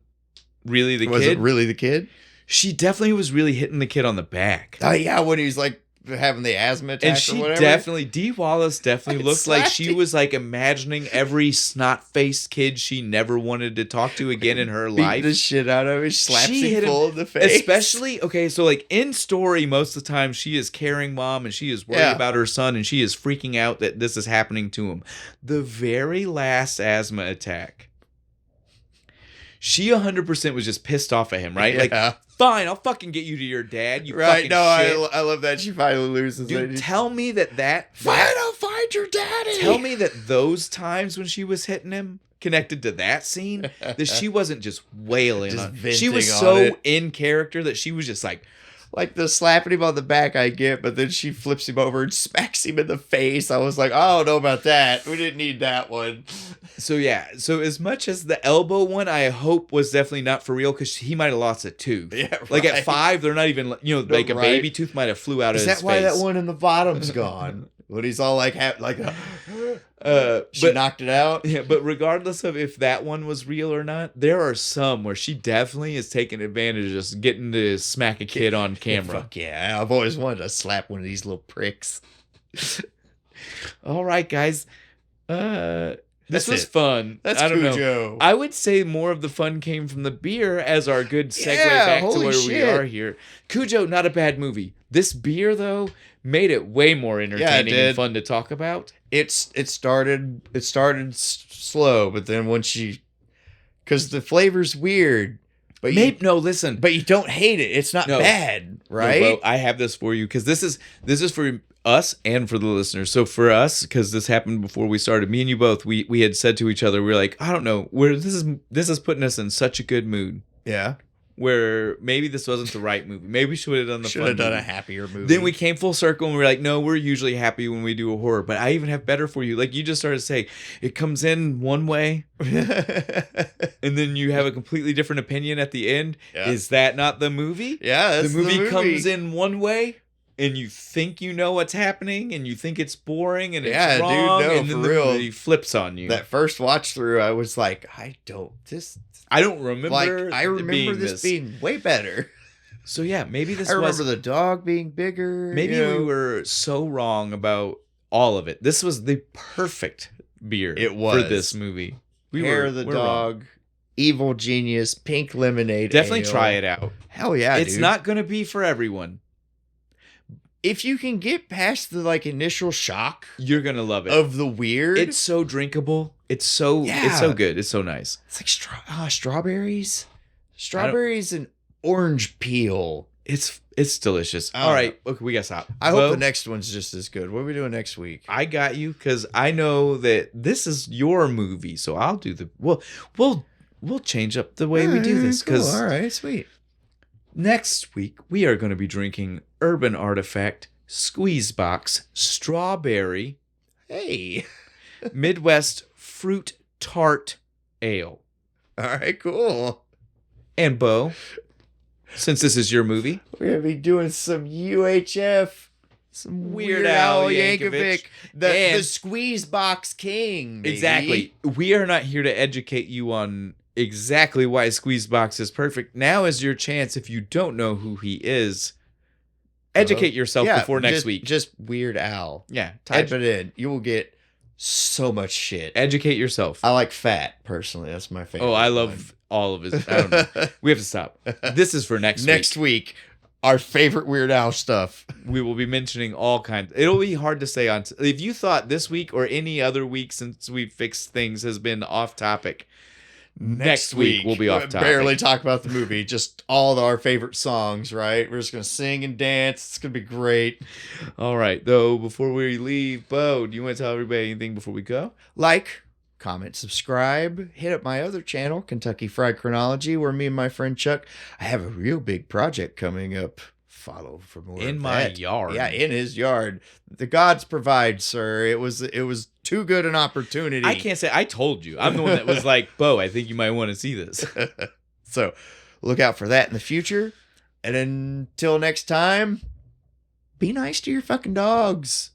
S1: really the kid.
S2: Was it really the kid?
S1: She definitely was really hitting the kid on the back.
S2: Oh, yeah, when he's like having the asthma attack
S1: and she
S2: or whatever.
S1: definitely, Dee Wallace definitely looked like she was like imagining every snot-faced kid she never wanted to talk to again in her life.
S2: Beat the shit out of him. Slaps him full in the face.
S1: Especially, okay, so like in story, most of the time she is caring mom and she is worried about her son and she is freaking out that this is happening to him. The very last asthma attack, she 100% was just pissed off at him, right?
S2: Yeah.
S1: Like, fine, I'll fucking get you to your dad, you
S2: right,
S1: fucking
S2: no,
S1: shit.
S2: I love that she finally loses.
S1: Dude, tell me that
S2: fine, I'll find your daddy.
S1: Tell me that those times when she was hitting him connected to that scene, that she wasn't just wailing
S2: just
S1: on. She was so in character that she was just like
S2: the slapping him on the back I get, but then she flips him over and smacks him in the face. I was like, I don't know about that. We didn't need that one.
S1: So yeah, so as much as the elbow one, I hope was definitely not for real because he might have lost a tooth.
S2: Yeah, right.
S1: Like at 5, they're not even, like a baby tooth might have flew out of his face.
S2: Is that why that one in the bottom's gone? When he's all like, she knocked it out.
S1: Yeah, but regardless of if that one was real or not, there are some where she definitely is taking advantage of just getting to smack a kid on camera.
S2: Fuck yeah, I've always wanted to slap one of these little pricks.
S1: All right, guys. This was fun.
S2: That's
S1: I don't
S2: Cujo.
S1: know. I would say more of the fun came from the beer as our good segue back to where we are here. Cujo, not a bad movie. This beer, though, made it way more entertaining and fun to talk about.
S2: It started slow, but then once because the flavor's weird. But
S1: listen.
S2: But you don't hate it. It's not bad, right?
S1: No, well, I have this for you because this is for us and for the listeners. So for us, because this happened before we started, me and you both, we had said to each other, we were like, I don't know, this is putting us in such a good mood.
S2: Yeah.
S1: Where maybe this wasn't the right movie. Maybe we should have done
S2: a happier movie.
S1: Then we came full circle and we were like, no, we're usually happy when we do a horror. But I even have better for you. Like you just started saying, it comes in one way and then you have a completely different opinion at the end. Yeah. Is that not the movie?
S2: Yeah,
S1: the movie comes in one way and you think you know what's happening and you think it's boring and it's wrong.
S2: Dude, no,
S1: and then
S2: for real.
S1: Movie flips on you.
S2: That first watch through, I was like, I don't remember.
S1: Like,
S2: I remember this being way better.
S1: So yeah, maybe
S2: I remember the dog being bigger.
S1: Maybe we were so wrong about all of it. This was the perfect beer for this movie.
S2: Hair of the dog, wrong. Evil Genius, pink lemonade.
S1: Definitely
S2: ale.
S1: Try it out.
S2: Hell yeah,
S1: it's not going to be for everyone.
S2: If you can get past the initial shock,
S1: you're gonna love it.
S2: Of the weird,
S1: it's so drinkable. It's so good. It's so nice.
S2: It's like strawberries and orange peel.
S1: It's delicious. All right, okay, we gotta stop.
S2: I hope the next one's just as good. What are we doing next week?
S1: I got you because I know that this is your movie, so I'll do we'll change up the way we do this.
S2: Cool. All right, sweet.
S1: Next week, we are going to be drinking Urban Artifact Squeeze Box Strawberry.
S2: Hey.
S1: Midwest Fruit Tart Ale.
S2: All right, cool.
S1: And Bo, since this is your movie,
S2: we're going to be doing some UHF. Some
S1: Weird Al Yankovic.
S2: The Squeeze Box King. Baby.
S1: Exactly. We are not here to educate you on exactly why Squeezebox is perfect. Now is your chance, if you don't know who he is, educate yourself before next week.
S2: Just Weird Al.
S1: Yeah.
S2: Type it in. You will get so much shit.
S1: Educate yourself.
S2: I like Fat, personally. That's my favorite.
S1: Oh, I love all of his. I don't know. We have to stop. This is for next week.
S2: Next week, our favorite Weird Al stuff.
S1: We will be mentioning all kinds. It'll be hard to say on. If you thought this week or any other week since we fixed things has been off topic, next week we'll be off topic.
S2: Barely talk about the movie, just all our favorite songs, right? We're just going to sing and dance. It's going to be great.
S1: All right. Though, before we leave, Bo, do you want to tell everybody anything before we go?
S2: Like, comment, subscribe, hit up my other channel, Kentucky Fried Chronology, where me and my friend Chuck, I have a real big project coming up. Follow for more
S1: in my yard.
S2: Yeah, in his yard. The gods provide, sir. It was too good an opportunity.
S1: I can't say I told you. I'm the one that was like, Bo, I think you might want to see this.
S2: So look out for that in the future. And until next time, be nice to your fucking dogs.